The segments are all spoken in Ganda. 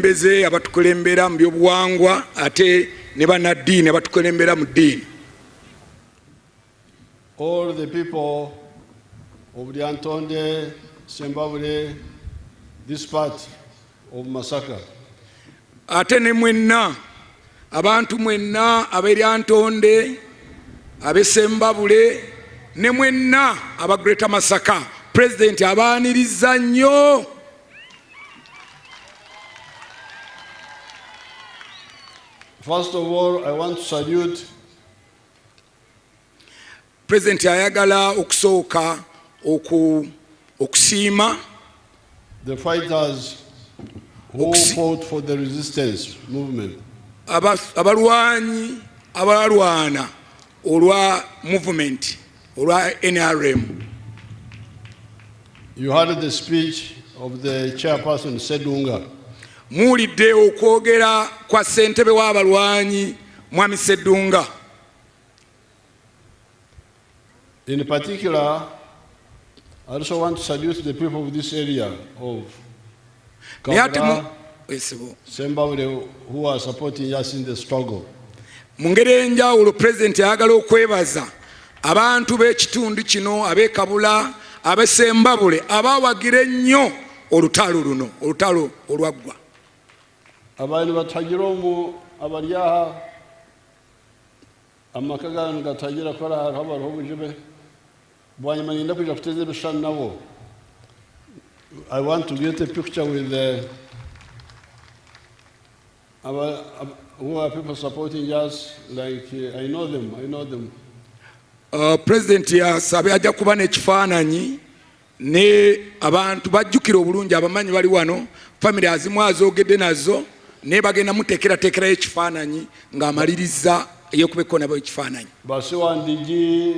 abakulembeze abatukulembera mu byobuwangwa ate ne bannaddiini abatukulembera mu ddiini. All the people of Lyantonde, Sembabule, this part of Masaka. Ate ne mwenna abantu mwenna ab'e Lyantonde, ab'e Sembabule ne mwenna aba Greater Masaka, President abaaniriza nnyo. First of all, I want to salute President ayagala okusooka okusiima the fighters who fought for the resistance movement. Abalwanyi abalwana olwa movement olwa NRM. You heard the speech of the chairperson Sedunga. Muwulidde okwogera kwa ssentebe w'abalwanyi Mwami Sedunga. In particular, I also want to salute the people of this area of Kampala, Sembabule, who are supporting us in the struggle. Mu ngeri enjawulo President ayagala okwebaza abantu b'ekitundu kino ab'e Kabula, ab'e Sembabule abaawagira ennyo olutalo luno, olutalo olwaggwa. Abantu batagira omu abalyaha amaka gano gatagira kola habariho obuzibe bwanyuma ngenda kuja kuteza ebishani nabo. I want to get a picture with who are people supporting us, like I know them. President yasabye ajja kuba n'ekifaananyi ne abantu bajjukira obulungi abamanyi bali wano, family azimu azoogedde nazo ne bagenda muteekerateekerayo ekifaananyi ng'amaliriza ey'okubekko nabo ekifaananyi. Basewandigi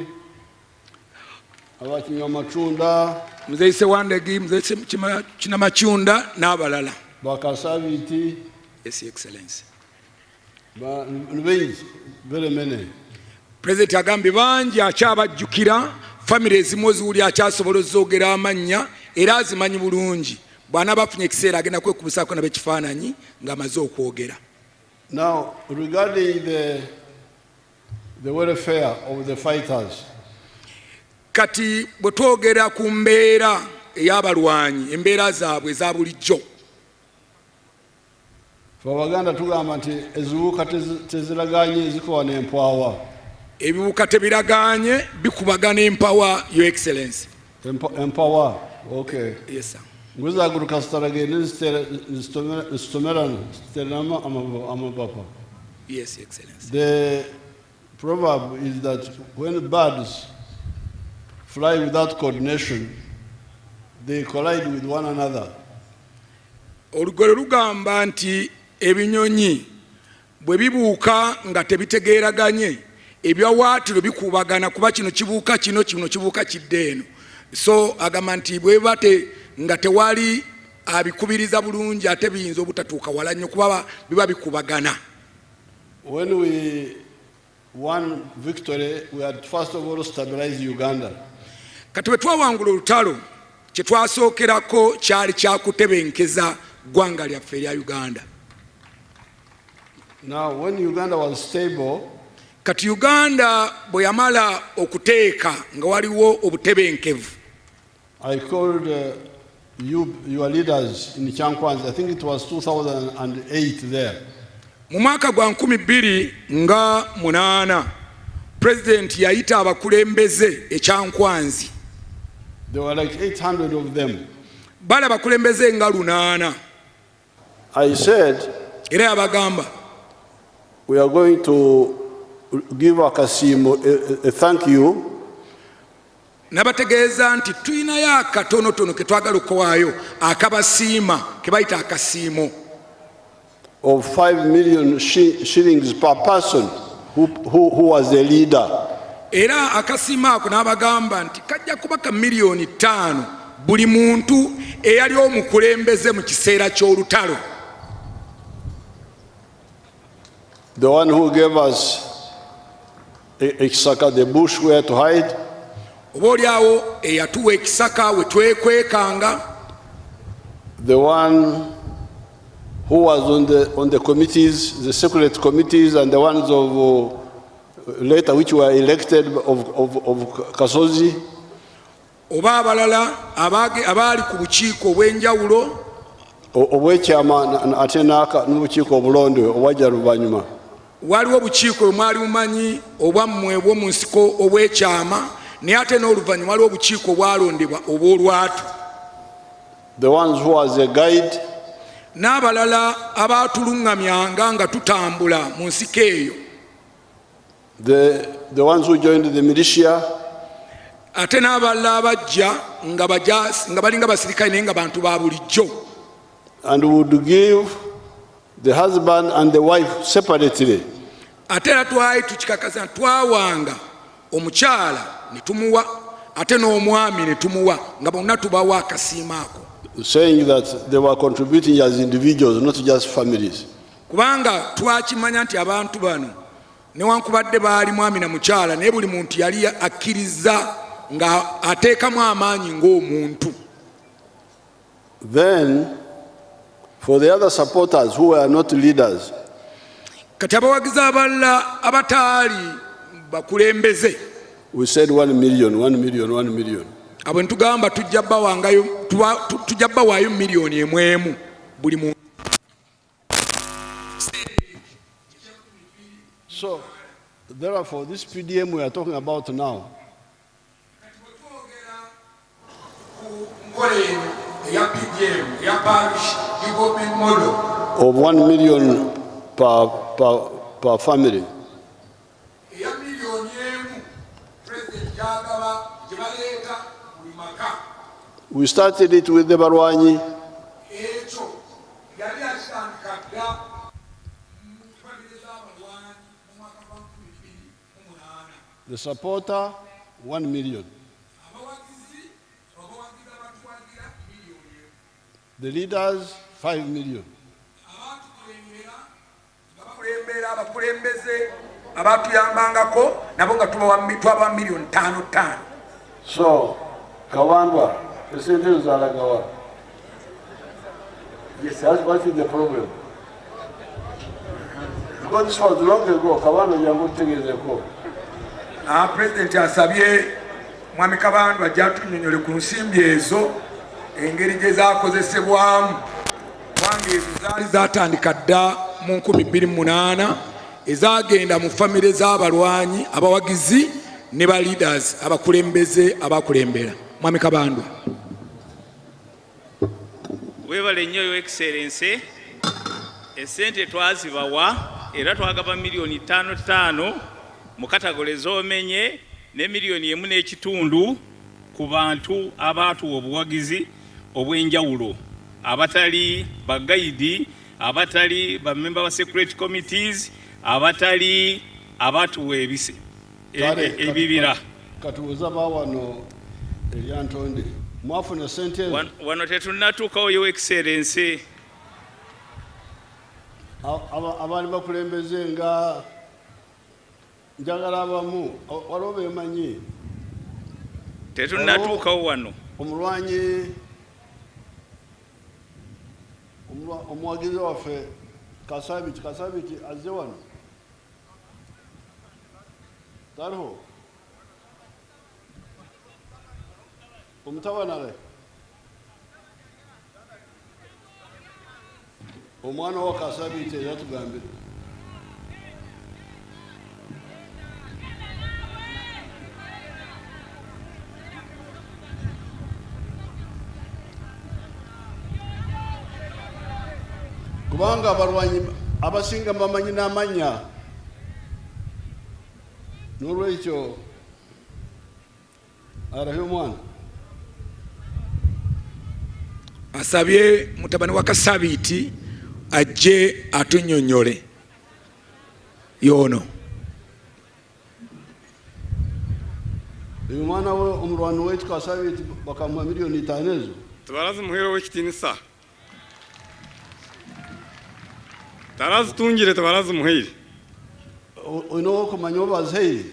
abakinywa macunda, Muzeeyi Sewandigi, Muzeeyi Kinamacunda n'abalala. Bakasabiti. Yes, Excellency. Very many. President agambye bangi akyabajjukira, family ezimu oziwuli akyasobola ozoogera amannya era azimanyi bulungi. Bwana bafunye ekiseera agenda kwekubisaako n'ab'ekifaananyi ng'amaze okwogera. Now, regarding the welfare of the fighters, kati bwe twogera ku mbeera ey'abalwanyi, embeera zaabwe eza bulijjo, Abaganda tugamba nti eziwuka teziraganye zikuba n'empwawa. Ebiwuka tebiraganye bikubagana empawa, Your Excellency. Empower, okay. Yes, sir. Nguzaguruka zitaragenda zitomerana ziterana amabapa. Yes, Your Excellency. The proverb is that when birds fly without coordination, they collide with one another. Olugero lugamba nti ebinyonyi bwe bibuuka nga tebitegeeraganye, ebyawaatiro bikubagana kuba kino kibuuka kino kibuuka kidde eno. So agamba nti bwe bate nga tewali abikubiriza bulungi ate biyinza obutatuuka wala nnyo kuba biba bikubagana. When we won victory, we had first of all stabilized Uganda. Kati bwe twawangula olutalo kye twasookerako kyali kyakutebenkeza ggwanga lyaffe erya Uganda. Now, when Uganda was stable, kati Uganda bwe yamala okuteeka nga waliwo obutebenkevu, I called your leaders in Chankwanzi. I think it was 2008 there. Mu mwaka gwa 2008 President yayita abakulembeze e Chankwanzi. There were like 800 of them. Bala bakulembeze nga 800. I said, era abagamba, we are going to give Akasiimo a thank you. Nabategeeza nti tuyinayo akatonotono ke twagala okowaayo akabasiima ke bayita akasiimo of 5 million shillings per person who was the leader. Era akasiima ako n'abagamba nti kajja kuba ka miliyoni 5 buli muntu eyali omukulembeze mu kiseera ky'olutalo. The one who gave us Ekisaka, the bush where to hide. Oboolyawo eyatuwa ekisaka we twekwekanga. The one who was on the committees, the secret committees, and the ones of later which were elected of Kasozi. Oba abalala abali ku bukiiko obw'enjawulo obw'ekyama ate n'obukiiko obulonde obwajja luvannyuma. Waliwo obukiiko mwali mumanyi obwammwe obw'omu nsiko obw'ekyama naye ate n'oluvannyuma waliwo obukiiko obwalondebwa obw'olwatu. The ones who was a guide. N'abalala abaatuluŋŋamyanga nga tutambula mu nsiko eyo. The ones who joined the militia. Ate n'abalala abajja nga balinga basirikale naye nga bantu ba bulijjo. And would give the husband and the wife separately. Ate era twali tukikakasa twawanga omukyala ne tumuwa ate n'omwami ne tumuwa nga bonna tubawa akasiima ako. Saying that they were contributing as individuals, not just families. Kubanga twakimanya nti abantu bano newankubadde baali mwami na mukyala naye buli muntu yali akkiriza nga ateekamu amaanyi ng'omuntu. Then for the other supporters who were not leaders, kati abawagizi abalala abataali bakulembeze, we said 1 million, 1 million, 1 million. Abo ntugamba tujja bbawaayo miliyoni emu buli muntu. So therefore this PDM we are talking about now of 1 million per family. We started it with the Barwanyi. The supporter, 1 million. The leaders, 5 million. So, Kawandwa, the city is Alagawa. Yes, what is the problem? Because this was long ago, Kawandwa Yamuting is ago. President asabye mwami Kabandwa ajja tunyonyole ku nsimbi ezo engeri gye zaakozesebwamu kubanga ezo zaali zaatandika dda mu 2008 ezagenda mu famire z'abalwanyi abawagizi ne ba leaders abakulembeze abakulembera. Mwami Kabandwa. Webale nnyo Your Excellency, esente twazibawa era twagaba miliyoni 5 mu katagole z'omenye ne miliyoni 1.5 ku bantu abaatuwa obuwagizi obw'enjawulo abatali bagayidi, abatali bamemba ba secret committees, abatali abaatuwa ebibira. Katuuza bawano eryantonde mwafuna sente wano tetunnatuukawo Your Excellency. Abaali bakulembeze nga njagala abamu waliwo bemanyi tetunnatuukawo wano. Omulwanyi omuwagizi waffe Kasabiti azze wano taliho omutabanale omwana wa Kasabiti yatugambira kubanga abalwanyi abasinga bamanyi n'amanya n'olwekyo arabye omwana asabye mutabani wa Kasabiti ajje atunyonyole yono. uyu mwana we omulwanyi w'ekyo Kasabiti bakamuha miliyoni 5 ezo tubaraza umuhero w'ekitinisa tarazi tungire tubaraza umuhire oyina okumanya obazeire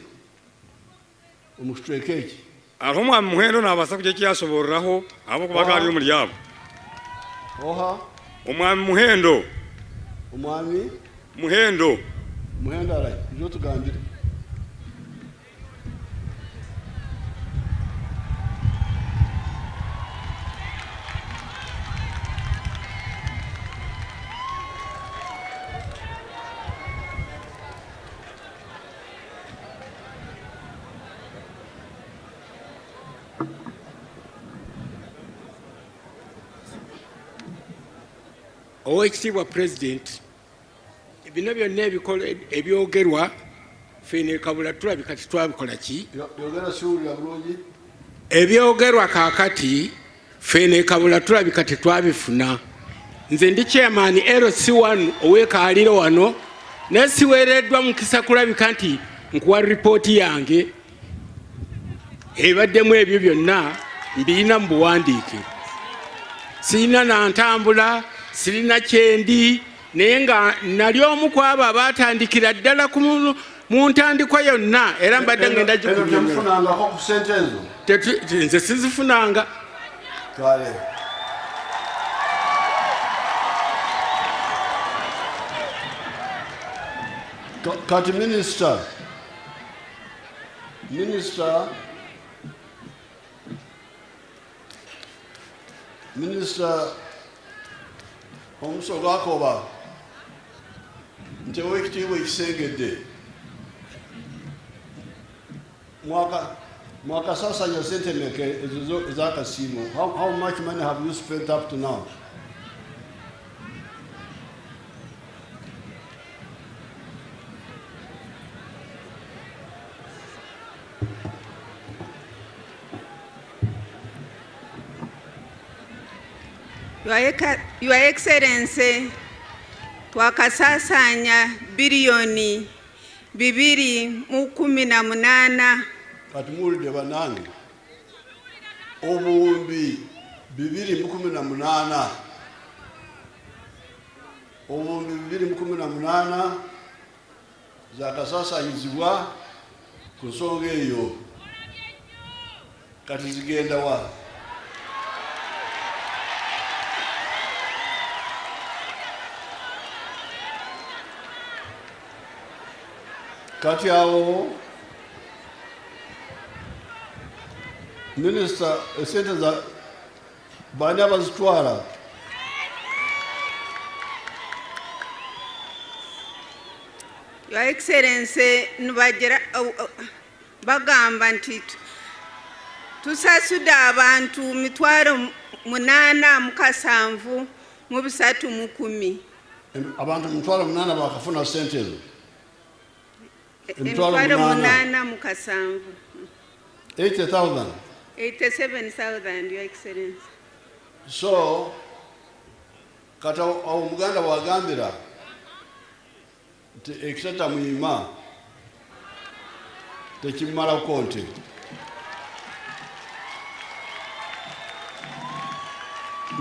omushitweke eki aho omwami muhendo nabasa kujya kiyashoboreraho abo kuba kali omulyabo oha omwami muhendo Omwami Muhendo. Muhendo alai. Njo tugambire. Oweekitiibwa President, bino byonna ebyogerwa fene kabula tulabye kati twabikola ki? Yogera siwulira bulungi. Ebyogerwa kaakati fene kabula tulabye kati twabifuna. Nze ndi chairman LC1 ow'ekaaliro wano naye siweereddwa mukisa kulabika nti nkuwa ripooti yange ebaddemu ebyo byonna mbiyina mu buwandiike. Sirina na ntambula, sirina kyendi, naye nga nali omu ku abo abaatandikira ddala mu ntandikwa yonna era mbadde ngenda temufunangako ku ssente ezo? nze sizifunanga. Kale. Kati Minister omusogo akoba nti Oweekitiibwa ekisengedde mwakasasanya sente mmeka ezo ez'akasiimo? How much money have you spent up to now? Your Excellency, twakasasanya bilioni 218. Kati muwulidde bannange, obuwumbi 218 zakasasanyizibwa ku nsonga eyo. Kati zigenda wa? Kati awo Minister esente za baani abazitwala? Your Excellency, bagamba nti tusasudde abantu 8,870 mu 310. Abantu 8,800 bakafuna sente ezo? 8,870. 80,000? 87,000, Your Excellency. So, kati awo Muganda bw'agambira nti ekitata muyima tekimalako nti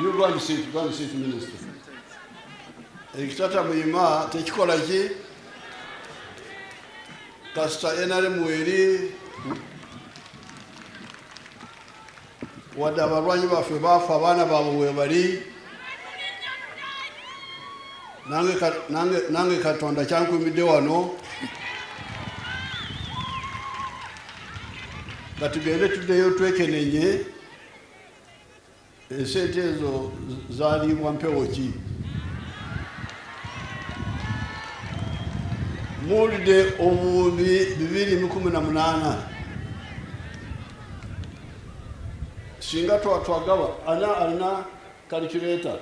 you go and sit, Minister. Ekitata muyima tekikola ki? Kasita NRM eri wadde abalwanyi baffe baafa, abaana baabwe we bali, nange Katonda kyankumidde wano, katugende tuddeyo twekenenye esente ezo zaalibwa mpewo ki? Muwulidde obuwumbi 218 singa twagaba alina calculator,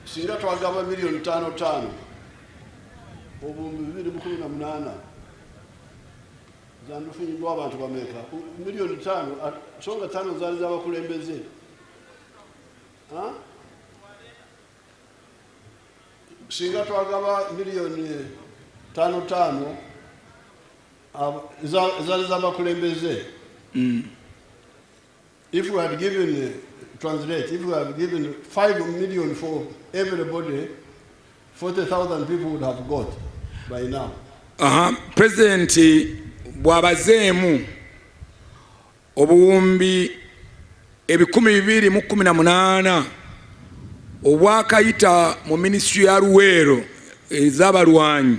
singa twagaba milioni 5 obuwumbi 218 zandufunyiddwa abantu bameka? Milioni 5, so nga 5 zaali z'abakulembeze. Singa twagaba milioni 5 zaali z'abakulembeze. If we had given, if we had given 5 million for everybody, 40,000 people would have got by now. President bwabazeemu obuwumbi 218 obwakayita mu minisitule ya Luweero ez'abalwanyi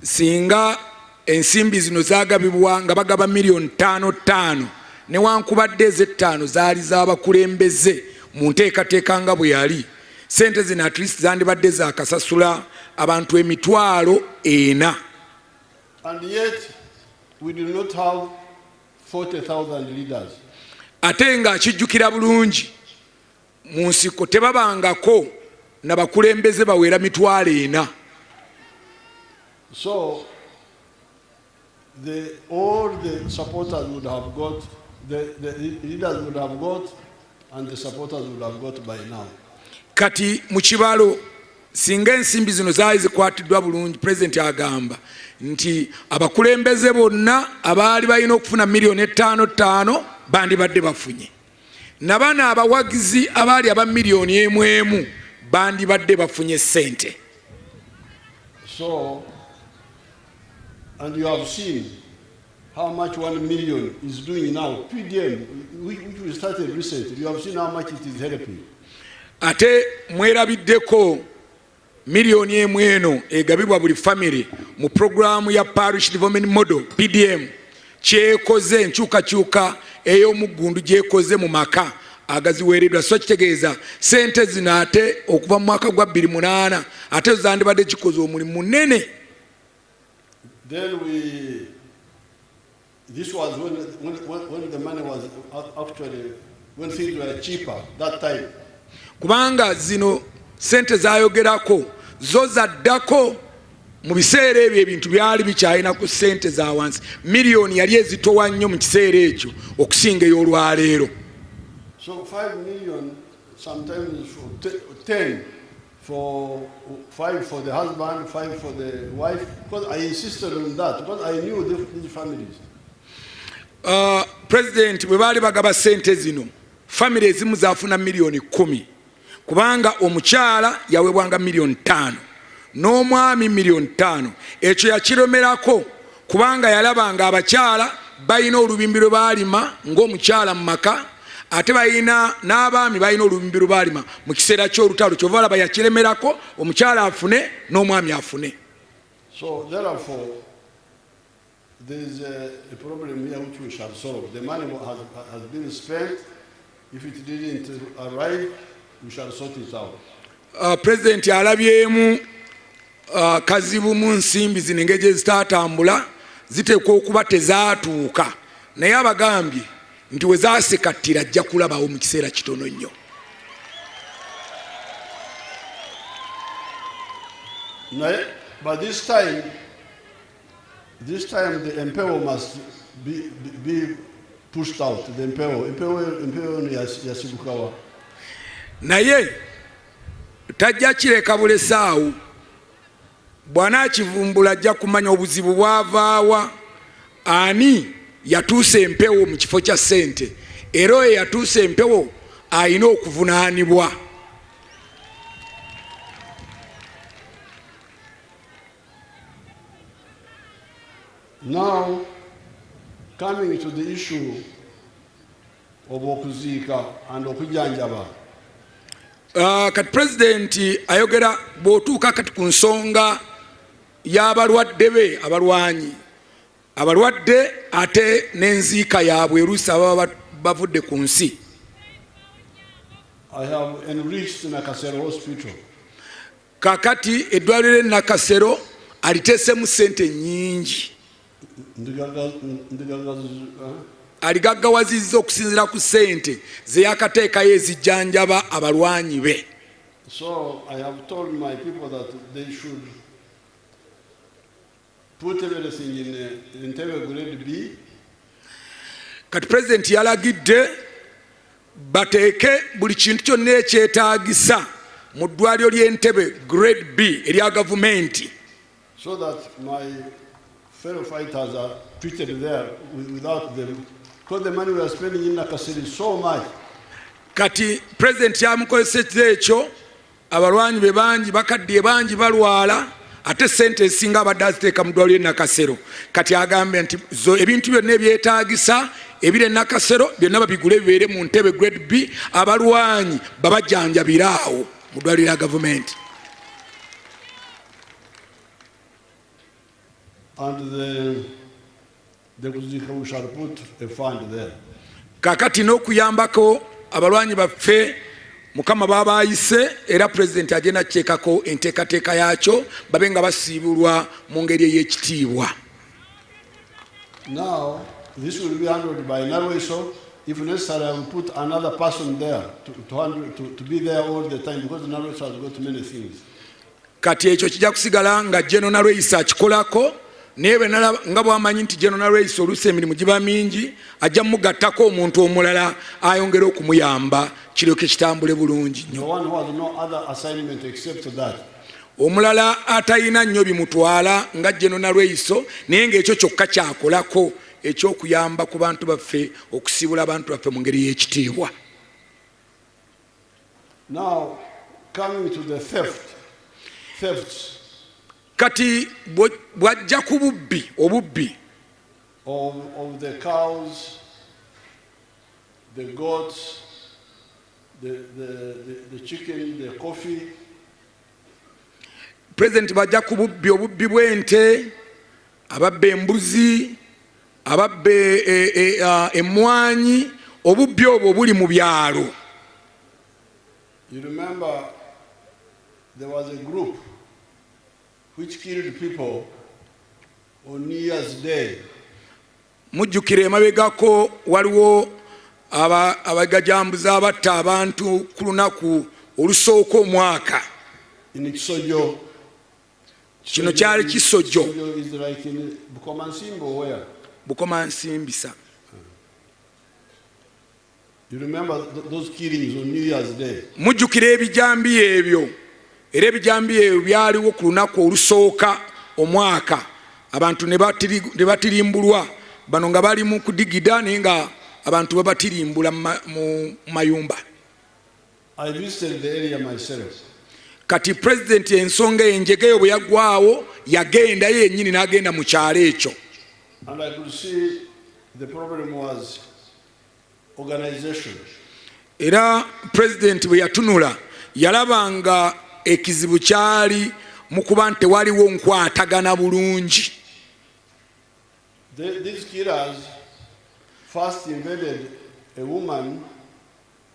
singa ensimbi zino zaagabibwa nga bagaba miliyoni 5 newankubadde ez'ettaano zaali z'abakulembeze mu nteekateeka nga bwe yali, sente zino at least zandibadde zaakasasula abantu 40,000. And yet we do not have 40,000 leaders. Ate nga akijjukira bulungi mu nsiko tebabangako n'abakulembeze bawera 40,000. So all the supporters would have got, the leaders would have got, and the supporters would have got by now. Kati mu kibalo singa ensimbi zino zaali zikwatiddwa bulungi, President agamba nti abakulembeze bonna abaali balina okufuna miliyoni 5 bandibadde bafunye, nabana abawagizi abaali aba miliyoni 1 bandibadde bafunye sente. So, and you have seen how much 1 million is doing now. PDM, which we started recently, you have seen how much it is helping. Ate mwerabiddeko miliyoni 1 egabibwa buli family mu programu ya Parish Development Model PDM kyekoze enkyukakyuka ey'omuggundu gyekoze mu maka agaziweereddwa. So kitegeeza sente zino ate okuva mu mwaka gwa 2008 ate zandibadde kikoze omulimu munene. Then this was when the money was actually, when things were cheaper that time. Kubanga zino sente zayogerako zo zaddako mu biseera ebyo ebintu byali bikyalina ku sente za wansi. Miliyoni yali ezitowa nnyo mu kiseera ekyo okusinga ey'olwaleero. So 5 million, sometimes 10 for 5 for the husband, 5 for the wife, because I insisted on that, because I knew these families. President bwe baali bagaba sente zino, family ezimu zaafuna miliyoni 10, kubanga omukyala yaweebwanga miliyoni 5 n'omwami miliyoni 5. Ekyo yakiromerako kubanga yalabanga abakyala balina olubimbi lwe baalima ng'omukyala mu maka, ate balina n'abaami balina olubimbi lwe baalima mu kiseera ky'olutalo. Kyova olaba yakiremerako, omukyala afune n'omwami afune. So therefore there is a problem here which we shall solve. The money has been spent. If it didn't arrive, we shall sort it out. President alabyemu kazibu mu nsimbi zino engeri gye zitatambula ziteekwa okuba tezaatuuka, naye abagambye nti we zaasekattira ajja kulabawo mu kiseera kitono nnyo. But this time the emperor must be pushed out. The emperor yasibukawa. Naye tajja kireka bulesaawo, bw'anaakivumbula ajja kumanya obuzibu bwavaawa, ani yatuusa empewo mu kifo kya ssente, era oyo yatuusa empewo alina okuvunaanibwa. Now, coming to the issue of okuziika and okujanjaba. Kati President ayogera bw'otuuka kati ku nsonga y'abalwadde be abalwadde ate n'enziika yaabwe eruusa ababa bavudde ku nsi. I have enriched Nakasero Hospital. Kakati eddwaliro Nakasero aliteesemu ssente nnyingi. Aligaggawazizza okusinziira ku ssente ze yakateekayo ezijjanjaba abalwanyi be. So I have told my people that they should put everything in Entebbe grade B. Kati President yalagidde bateeke buli kintu kyonna ekyetaagisa mu ddwaliro ly'Entebbe grade B erya gavumenti, so that my fellow fighters are treated there without them, because the money we are spending in Nakasero is so much. Kati President yamukozesezza ekyo, abalwanyi be bangi bakaddiye bangi balwala, ate sente ezisinga abadde aziteeka mu ddwaliro ly'e Nakasero. Kati agambe nti ebintu byonna ebyetaagisa ebire nakasero byonna babigule bibeere mu ntebe grade B abalwanyi babajjanjabiraawo mu ddwaliro lya gavumenti. And we shall put a fund there. Kakati n'okuyambako abalwanyi baffe Mukama baba ayise era president agenda kuteekako enteekateeka yaakyo babe nga basiibulwa mu ngeri ey'ekitiibwa. Now, this will be handled by Luweero. If necessary, I will put another person there to be there all the time because Luweero has got many things. Kati ekyo kijja kusigala nga General Luweero akikolako naye nga bw'amanyi nti General Luweero oluusi emirimu giba mingi ajja mugattako omuntu omulala ayongera okumuyamba kiryoke kitambule bulungi nnyo. The one who has no other assignment except that. Omulala atalina nnyo bimutwala nga General Luweero naye ng'ekyo kyokka kyakolako ekyokuyamba ku bantu baffe okusiibula abantu baffe mu ngeri y'ekitiibwa. Now, coming to the thefts. Kati bwajja ku obubbi of the cows, the goats, the chicken, the coffee. President bajja ku obubbi bw'ente, ababba embuzi, ababba emmwanyi, obubbi obwo buli mu byalo. You remember there was a group which killed people on New Year's Day. Mujjukira emabegako waliwo abagajambuza abatta abantu ku lunaku olusooka omwaka. In Kisojo. Kino kyali Kisojo. Kisojo is like in Bukomansimbo where? Bukomansimbisa. You remember those killings on New Year's Day? Mujjukira ebijambi ebyo. Era ebijambi ebyo byaliwo ku lunaku olusooka omwaka. Abantu ne batirimbulwa bano nga bali mu kudigida naye nga abantu babatirimbula mu mayumba. I visited the area myself. Kati president ensonga enjegeyo bwe yaggwaawo yagenda yennyini n'agenda mu kyalo ekyo. And I could see the problem was organization. Era president bwe yatunula yalaba nga ekizibu kyali mu kuba nti waliwo nkwatagana bulungi. These killers first invaded a woman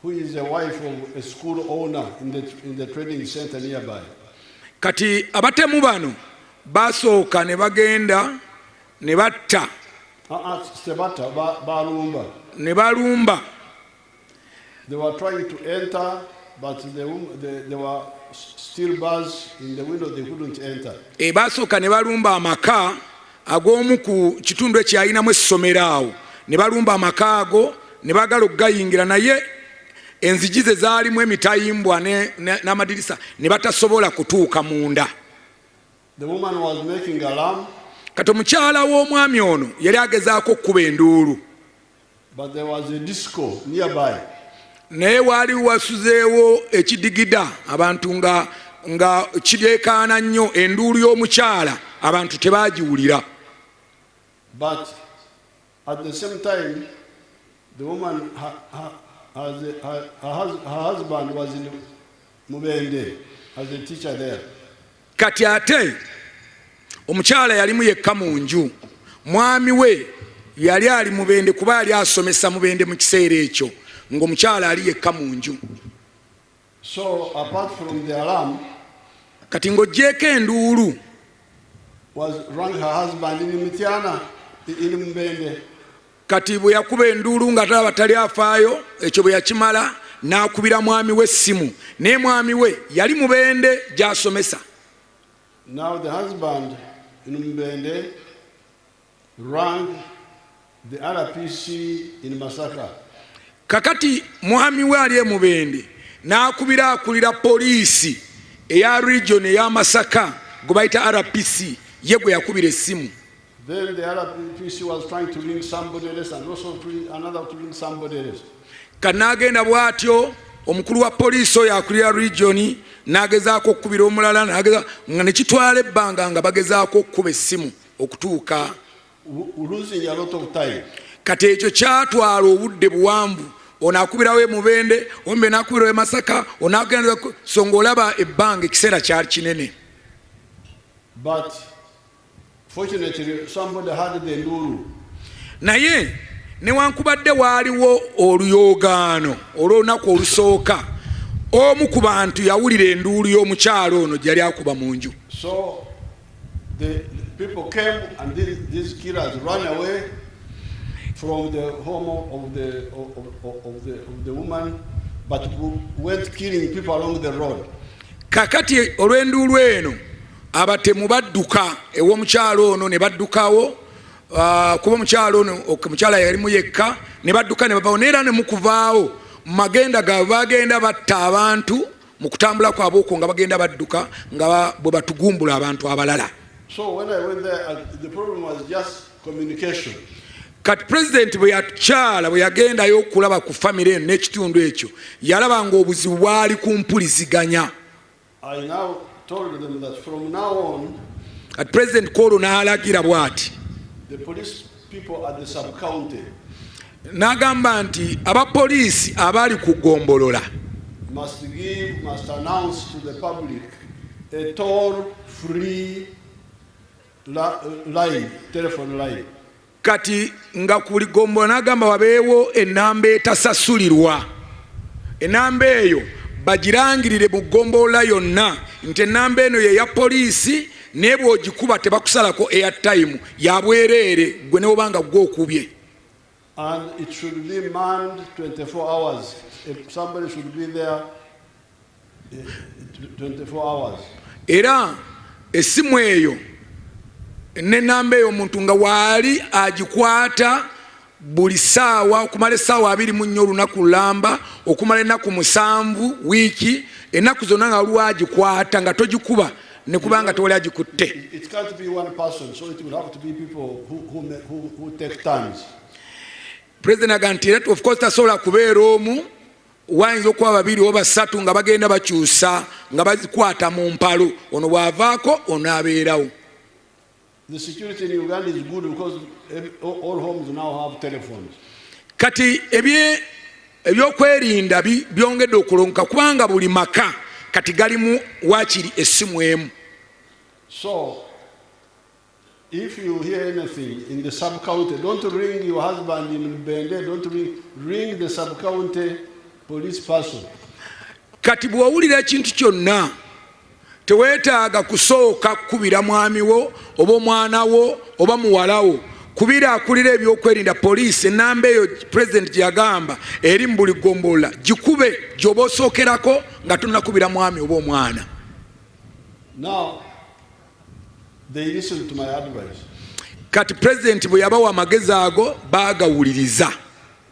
who is the wife of a school owner in the trading center nearby. Kati abatemu bano basooka ne bagenda ne batta ne balumba. They were trying to enter, but there were steel bars in the window, they couldn't enter. Basooka ne balumba amaka ag'omu ku kitundu ekyalinamu essomero awo ne balumba amaka ago ne bagala okugayingira naye enzigi ze zaalimu emitayimbwa n'amadirisa ne batasobola kutuuka munda. The woman was making alarm. Kati omukyala w'omwami ono yali agezaako okkuba enduulu. But there was a disco nearby. Naye waali wasuzeewo ekidigida abantu nga kireekaana nnyo enduulu y'omukyala abantu tebaagiwulira. But at the same time, the woman, her husband was in Mubende as a teacher there. Kati ate omukyala yalimu yekka mu nju, mwami we yali ali Mubende kuba yali asomesa Mubende mu kiseera ekyo ng'omukyala ali yekka mu nju. So apart from the alarm, kati ng'oggyeko enduulu was rang her husband in Mitiana in Mubende. Kati bwe yakuba enduulu nga talaba tali afaayo, ekyo bwe yakimala n'akubira mwami we essimu, naye mwami we yali Mubende gy'asomesa. Now the husband in Mubende rang the RPC in Masaka. Kakati mwami we ali Mubende n'akubira akulira poliisi eya region eya Masaka gwe bayita RPC ye gwe yakubira essimu. Then the RPC was trying to ring somebody else and also another to ring somebody else. Kanagenda bwatyo omukulu wa poliisi oyo akulira region n'agezaako okukubira omulala n'ageza nga ne kitwala ebbanga nga bagezaako okkuba essimu okutuuka. Losing a lot of time. kati ekyo kyatwala obudde buwanvu. Ono akubirawo e Mubende, ombe nakubirawo e Masaka, ono agenda songa olaba ebbanga ekiseera kyali kinene. But fortunately somebody had the Luweero. Naye newankubadde waaliwo oluyoogaano olw'olunaku olusooka, omu ku bantu yawulira enduulu y'omukyalo ono gyali akuba mu nju. So the people came and these killers ran away from the home of the woman, but went killing people along the road. Kakati olw'enduulu eno abatemu badduka ew'omukyalo ono ne baddukawo, kuba omukyalo ono omukyala yalimu yekka, ne badduka ne bavaawo, neera ne mukuvaawo magenda gaabwe bagenda batta abantu mu kutambula kwabwe okwo nga bagenda badduka nga bwe batugumbula abantu abalala. So when I went there, the problem was just communication. Kati president bwe yakyala bwe yagendayo okulaba ku famire eno n'ekitundu ekyo, yalaba ng'obuzibu bwali ku mpuliziganya. I now told them that from now on, kati president Kolo n'alagira bw'ati, the police people at the sub-county n'agamba nti abapoliisi abali ku Gombolola must announce to the public a toll-free line, telephone line. Kati nga kuli Gombolola n'agamba wabeewo ennamba etasasulirwa. Ennamba eyo bagirangirire mu Gombolola yonna nti ennamba eno ye ya poliisi, naye bw'ogikuba tebakusalako airtime, ya bwereere gwe neobanga gw'okubye. And it should be manned 24 hours. If somebody should be there 24 hours. Era essimu eyo n'ennamba eyo omuntu nga waali agikwata buli ssaawa okumala essaawa 24 olunaku lulamba, okumala ennaku 7 wiiki, ennaku zonna nga waliwo agikwata nga togikuba ne kubanga tewali agikutte. It can't be one person, so it will have to be people who take turns. President agamba of course tasobola kubeera omu, wayinza okuba babiri oba basatu nga bagenda bakyusa nga bazikwata mu mpalo, ono bw'avaako ono abeerawo. The security in Uganda is good because all homes now have telephones. Kati ebyokwerinda byongedde okulonka kubanga buli maka kati galimu waakiri essimu emu. So if you hear anything in the sub-county, don't ring your husband in Bende, don't ring the sub-county police person. Kati bw'owulira ekintu kyonna teweetaaga kusooka kukubira mwami wo oba omwana wo oba muwalawo, kubira akulira ebyokwerinda poliisi, ennamba eyo president gye yagamba eri mu buli Gombolola, gikube gy'oba osookerako nga tonnakubira mwami oba omwana. Now they listen to my advice. Kati president bwe yabawa amagezi ago baagawuliriza.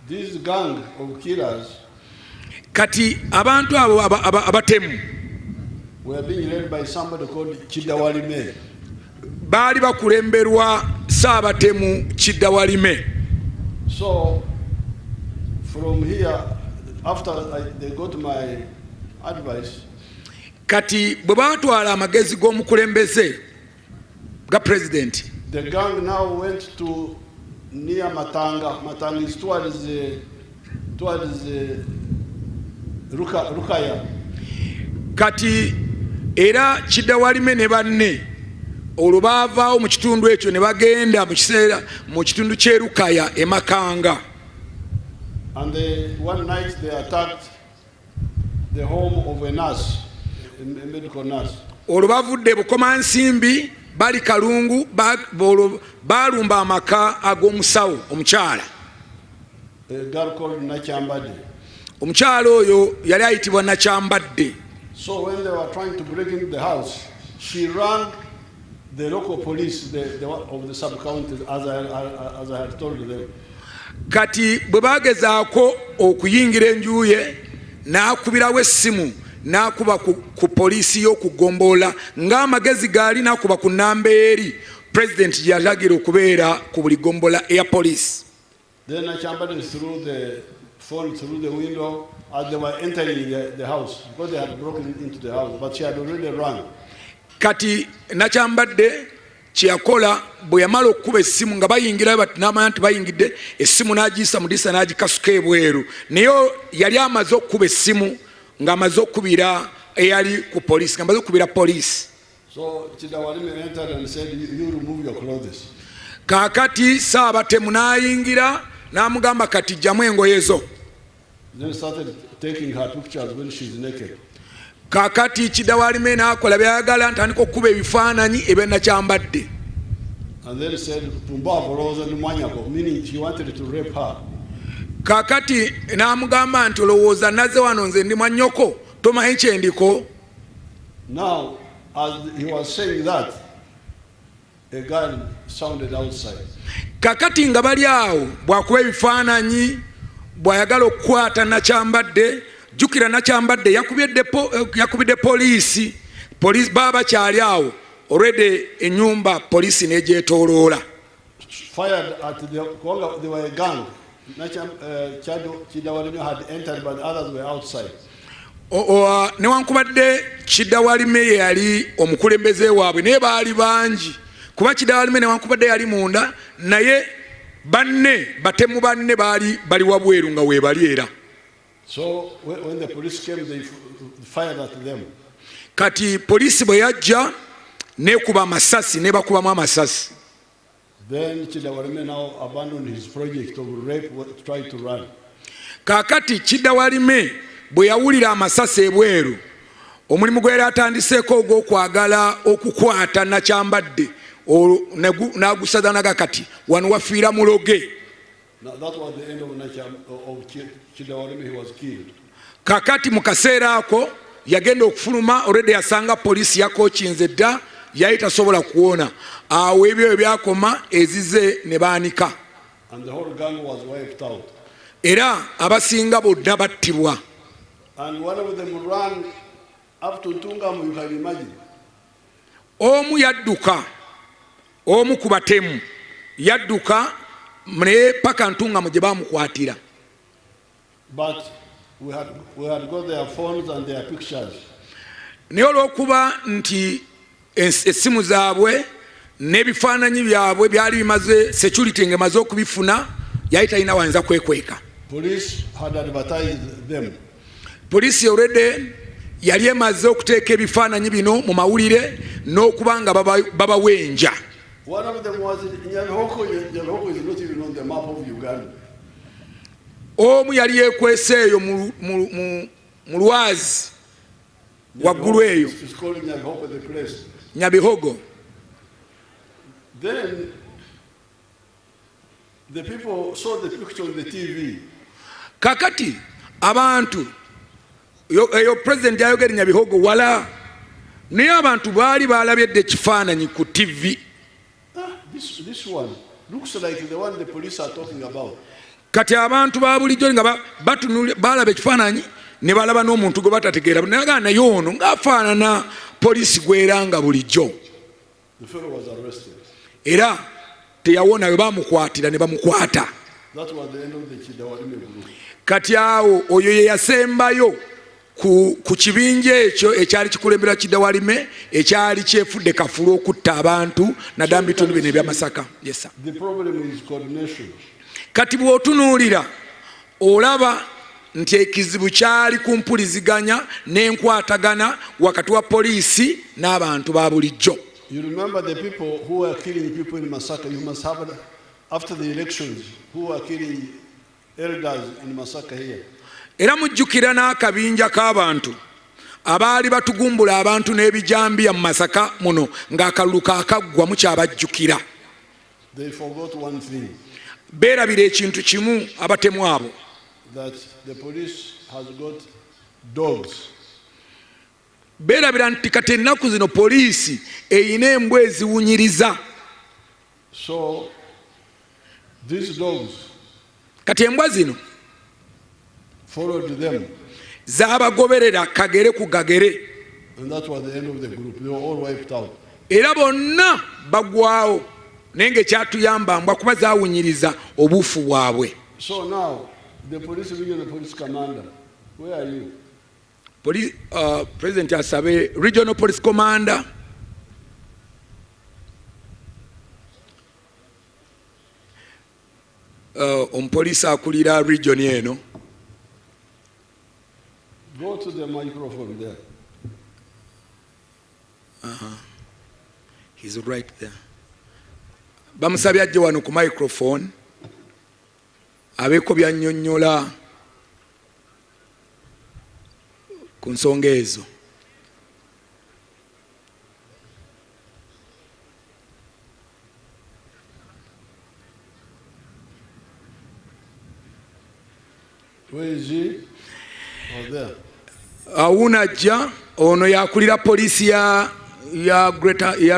This gang of killers kati abantu abo abatemu were being led by somebody called Kidawalime. Baali bakulemberwa Saabatemu Kidawalime. So from here, after they got my advice, kati bwe baatwala amagezi g'omukulembeze ga president, the gang now went to near Matanga. Matanga is towards Rukaya. Kati era Kidawalime ne banne olwo baavaawo mu kitundu ekyo ne bagenda mu kiseera mu kitundu ky'Erukaya e Makanga. And one night they attacked the home of a nurse, a medical nurse. Olwo bavudde Bukomansimbi bali Kalungu baalumba amaka ag'omusawo omukyala. A girl called Nakyambadde. Omukyala oyo yali ayitibwa Nakyambadde. So when they were trying to break into the house, she rang the local police of the sub-county as I had told them. Kati bwe bagezaako okuyingira enju ye n'akubirawo essimu n'akuba ku poliisi y'oku Gombolola ng'amagezi gaali n'akuba ku nnamba eri president gye yalagira okubeera ku buli Gombolola air police. Then Nakyambadde threw the phone through the window as they were entering the house because they had broken into the house, but she had already run. Kati Nakyambadde kyeyakola bwe yamala okukuba essimu nga bayingira n'amanya nti bayingidde essimu n'agiyisa mu disa n'agikasuka ebweru naye yali amaze okukuba essimu ng'amaze okukubira eyali ku poliisi ng'amaze okukubira poliisi. So Chidawalime entered and said, you remove your clothes. Kaakati Saabatemu n'ayingira n'amugamba kati jjamu engoye zo. Then started taking her pictures when she's naked. Kaakati Chidawalime n'akola byayagala ntandika okukuba ebifaananyi ebyennakyambadde. And then said, meaning she wanted to rape her. Kaakati n'amugamba nti olowooza nazze wano nze ndi mwannyoko tomanyi kye ndiko. Now, as he was saying that, a gun sounded outside. Kaakati nga bali awo bw'akuba ebifaananyi bw'ayagala okukwata nakyambadde jjukira nakyambadde yakubidde poliisi baba kyali awo already ennyumba poliisi n'egyetooloola. Fired at they were a gang. Chidawalime had entered but others were outside. Newankubadde Chidawalime ye yali omukulembeze waabwe naye baali bangi kuba Chidawalime newankubadde yali munda naye batemu banne bali wabweru nga weebali era. So when the police came, they fired at them. Kati poliisi bwe yajja nekuba amasasi nebakubamu amasasi. Then Chidawalime now abandoned his project of rape, tried to run. Kaakati Chidawalime bwe yawulira amasasi ebweru omulimu gwe yali atandiseeko ogw'okwagala okukwata nakyambadde n'agusaza nagakati wano wafiira muloge. That was the end of Chidawalime. He was killed. Kaakati mu kaseera ako yagenda okufuluma already yasanga poliisi yakookinze dda yali tasobola kuwona awo ebyo ebyakoma ezize ne baanika. And the whole gang was wiped out. Era abasinga bonna battibwa. And one of them ran up to Tungamu, you can imagine. Omu yadduka omu ku batemu yadduka naye paka Ntungamu gye baamukwatira. But we had got their phones and their pictures. Naye olw'okuba nti essimu zaabwe n'ebifaananyi byabwe byali bimaze security ng'emaze okubifuna yali talina wayinza kwekweka. Police had advertised them. Poliisi already yali emaze okuteeka ebifaananyi bino mu mawulire n'okuba nga babawenja. One of them was Nyabihoko. Nyabihoko is not even on the map of Uganda. Omu yali yeekwese eyo mu lwazi waggulu eyo. It's called Nyabihoko, the place. Nyabihogo. Then the people saw the picture on the TV. Kakati abantu eyo president ayogera Nyabihogo wala naye abantu baali balabyedde ekifaananyi ku TV. This one looks like the one the police are talking about. Kati abantu ba bulijjo nga balaba ekifaananyi ne balaba n'omuntu gwe batategeera naye naye ono ng'afaanana poliisi gweranga bulijjo. The fellow was arrested. Era teyawona we baamukwatira ne bamukwata. That was the end of the Chidawalime group. Kati awo oyo ye yasembayo ku kibinja ekyo ekyali kikulembera Chidawalime ekyali kyefudde kafulu okutta abantu naddala mu bitundu bino ebyamasaka. Yes, sir. The problem is coordination. Kati bw'otunuulira olaba nti ekizibu kyali ku mpuliziganya n'enkwatagana wakati wa poliisi n'abantu ba bulijjo. You remember the people who were killing people in Masaka. You must have, after the elections, who were killing elders in Masaka here. Era mujjukira n'akabinja k'abantu abaali batugumbula abantu n'ebijambiya mu Masaka muno ng'akalulu kaakaggwa mukyabajjukira. They forgot one thing. Beerabira ekintu kimu abatemu abo. That the police has got dogs. Beerabira nti kati ennaku zino poliisi eyina embwa eziwunyiriza. So these dogs kati embwa zino followed them. Zaabagoberera kagere ku gagere. And that was the end of the group. They were all wiped out. Era bonna bagwawo naye ng'ekyatuyamba mbwa kuba zaawunyiriza obuufu bwabwe. So now the police regional police commander, where are you? President asabe regional police commander. omupoliisi akulira region eno. Go to the microphone there. He's right there. Bamusabye ajje wano ku microphone abeeko byannyonnyola ku nsonga ezo. Where is he? Oh, there. Awuuna ajja, ono yakulira poliisi ya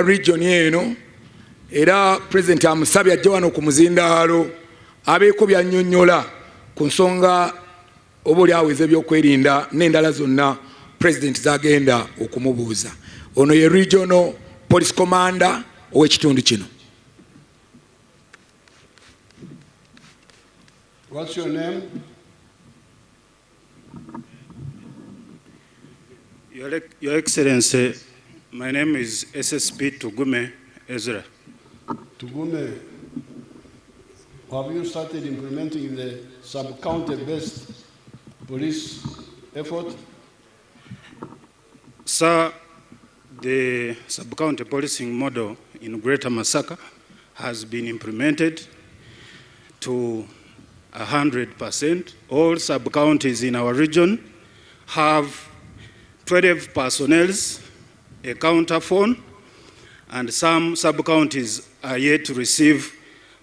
region eno, era president amusabye ajje wano ku muzindaalo abeeko byannyonnyola ku nsonga oba oli aweza ebyokwerinda n'endala zonna president zagenda okumubuuza. Ono ye regional police commander ow'ekitundu kino. What's your name? Your Excellency, my name is SSP Tugume Ezra. Tugume, have you started implementing the sub-county-based police effort? Sir, the sub-county policing model in Greater Masaka has been implemented to 100%. All sub-counties in our region have 12 personnel, a counter phone, and some sub-counties are yet to receive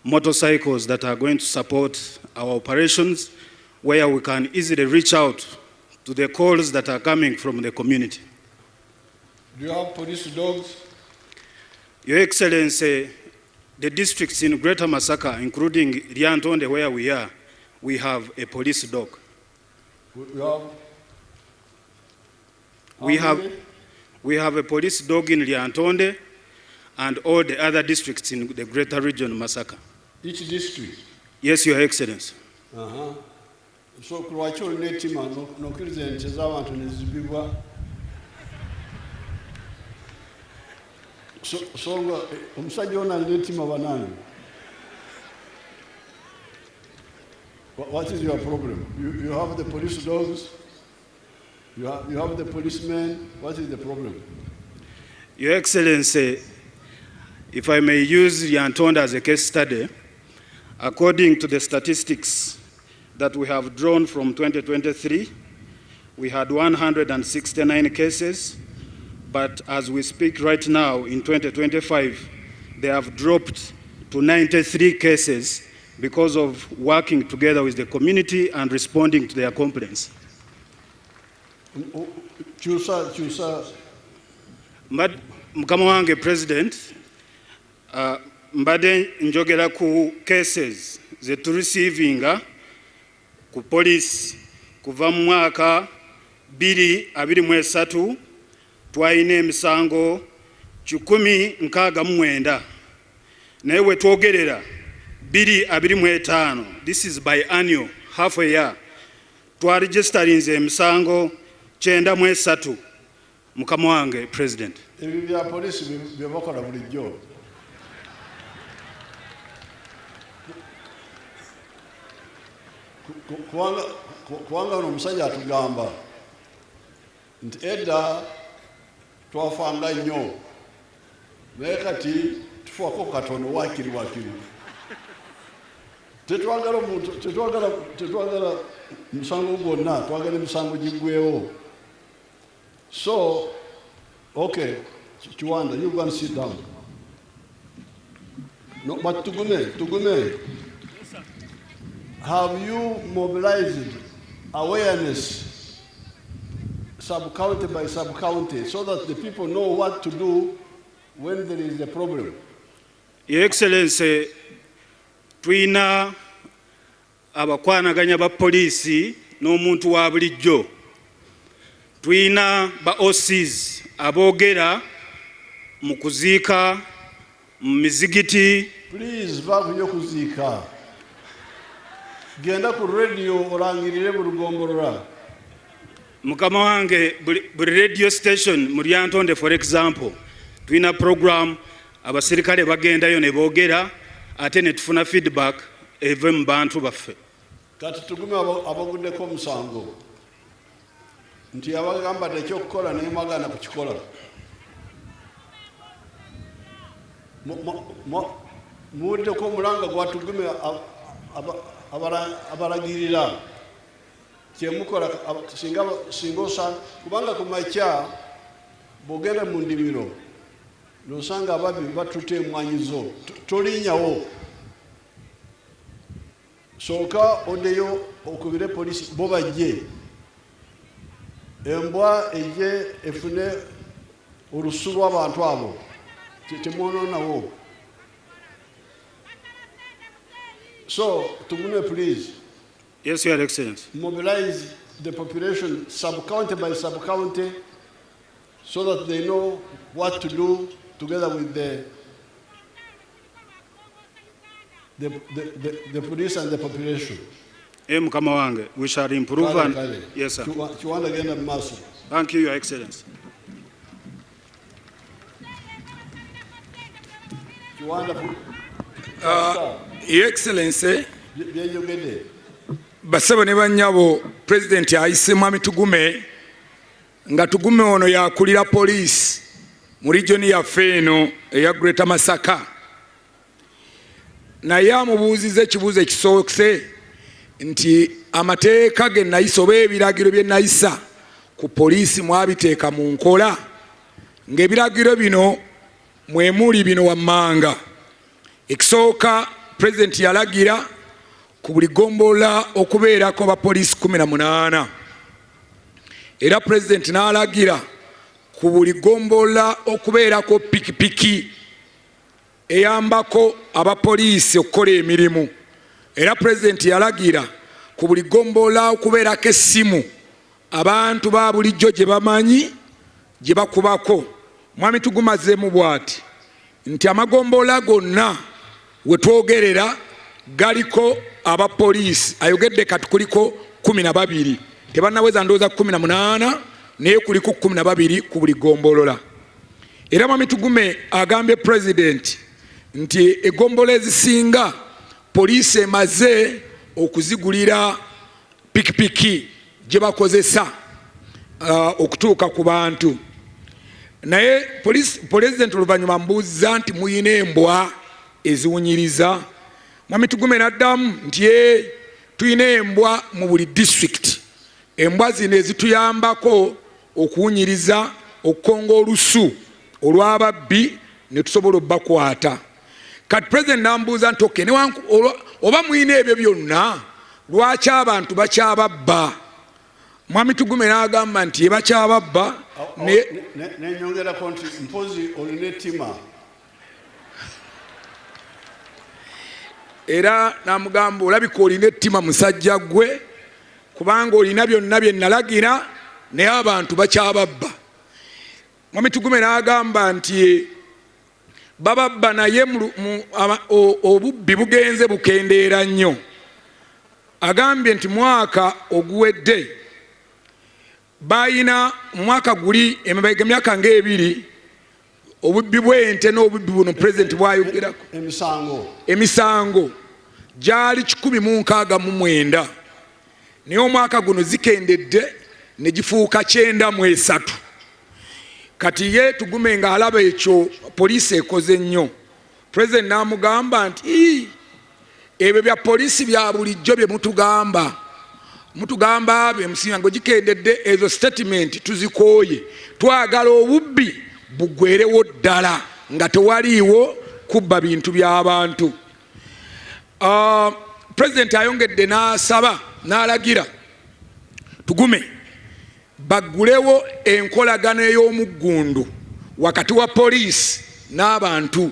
motorcycles that are going to support our operations, where we can easily reach out to the calls that are coming from the community. Do you have police dogs? Your Excellency, the districts in Greater Masaka, including Lyantonde where we are, we have a police dog. We have a police dog in Lyantonde and all the other districts in the greater region Masaka. Each district? Yes, Your Excellency. So, Kruachol Netima, no Christian Chezawa to Nizibwa. So, Umsajona Netima Banana. What is your problem? You have the police dogs? You have the policemen. What is the problem? Your Excellency, if I may use Lyantonde as a case study, according to the statistics that we have drawn from 2023, we had 169 cases, but as we speak right now in 2025, they have dropped to 93 cases because of working together with the community and responding to their complaints. Mukama wange President, mbadde njogera ku cases ze tureceiving ku police kuva mu mwaka 2023 twalina emisango 169 naye we twogerera 2025, this is biannual, half a year, twaregistarinze emisango 93. Mukama wange President, ebyo bya police bye bakola bulijjo. Kubanga omusajja atugamba nti edda twafanga nnyo naye kati tufuako katono wakiri tetwagala omuntu tetwagala musango gwonna, twagala emisango giggwewo. So, okay, Chiwanda, you go and sit down. No, but Tugume, have you mobilized awareness sub-county by sub-county so that the people know what to do when there is a problem? Your Excellency, twina abakwanaganya ba poliisi n'omuntu wa bulijjo. Twina ba OCs aboogera mu kuziika mu mizigiti. Please, vakuyo kuziika. Genda ku radio olangirire bulugombolola. Mukama wange buli radio station mu Lyantonde for example, twina program abasirikale bagendayo ne boogera ate ne tufuna feedback eve mu bantu baffe. Kati tugume abaguddeko omusango nti abagamba tekyokukola naye mwagaana kukikola. Muwuddeko omulanga gwatugume abalagirira kyemukola singa osanga kubanga ku makya bw'ogenda mu ndimiro n'osanga ababbi batuta emwanyi zo tolinyawo. Sooka oddeyo okubire poliisi bo bajje embwa ejje efune olusu lw'abantu abo temwononawo. So Tugune, please. Yes, Your Excellency. Mobilize the population sub-county by sub-county so that they know what to do together with the police and the population. Mukama wange, we shall improve and yes, sir. Thank you, Your Excellency. Your Excellency, basaba ne bannyabo President ayise Mwami Tugume nga Tugume ono yakulira police mu region yaffe eno eya Greater Masaka. Naye amubuuziza ekibuuzo ekisookese nti amateeka ge nayisa oba ebiragiro bye nayisa ku poliisi mwabiteeka mu nkola ng'ebiragiro bino mwemuli bino wammanga. Ekisooka President yalagira ku buli gombola okubeerako bapoliisi 18 era President n'alagira ku buli gombola okubeerako pikipiki eyambako abapoliisi okukola emirimu era President yalagira ku buli gombola okubeerako essimu abantu ba bulijjo gye bamanyi gye bakubako. Mwami tugumazeemu bw'ati nti amagombola gonna we twogerera galiko abapoliisi ayogedde kati kuliko 12 tebannaweza ndowooza 18 naye kuliko 12 ku buli gombolola. Era Mwami Tugume agambye President nti egombola ezisinga poliisi emaze okuzigulira pikipiki gye bakozesa okutuuka ku bantu. Naye President oluvannyuma mbuuza nti muyina embwa eziwunyiriza. Mwami Tugume n'addamu nti tuyina embwa mu buli district. Embwa zino ezituyambako okuwunyiriza okukonga olusu olw'ababbi ne tusobola obbakwata. Kati President n'ambuuza nti okay, oba muyina ebyo byonna lwaki abantu bakyababba? Mwami Tugume n'agamba nti bakyababba nenyongerako nti mpozi olina ettima. Era n'amugamba olabika olina ettima musajja gwe kubanga olina byonna bye nalagira naye abantu bakyababba. Mwami Tugume n'agamba nti bababba naye obubbi bugenze bukendeera nnyo. Agambye nti mwaka oguwedde bayina mwaka guli emabega myaka ng'ebiri obubbi bw'ente n'obubbi buno President bwayogerako emisango gyali 169 naye omwaka guno zikendedde ne gifuuka 93. Kati ye Tugume nga alaba ekyo poliisi ekoze nnyo. President n'amugamba nti ebyo bya poliisi bya bulijjo bye mutugamba bemusinga gikendedde ezo statement tuzikooye twagala obubbi bugwerewo ddala nga tewaliiwo kubba bintu by'abantu. President ayongedde n'asaba n'alagira Tugume baggulewo enkolagano ey'omuggundu wakati wa poliisi n'abantu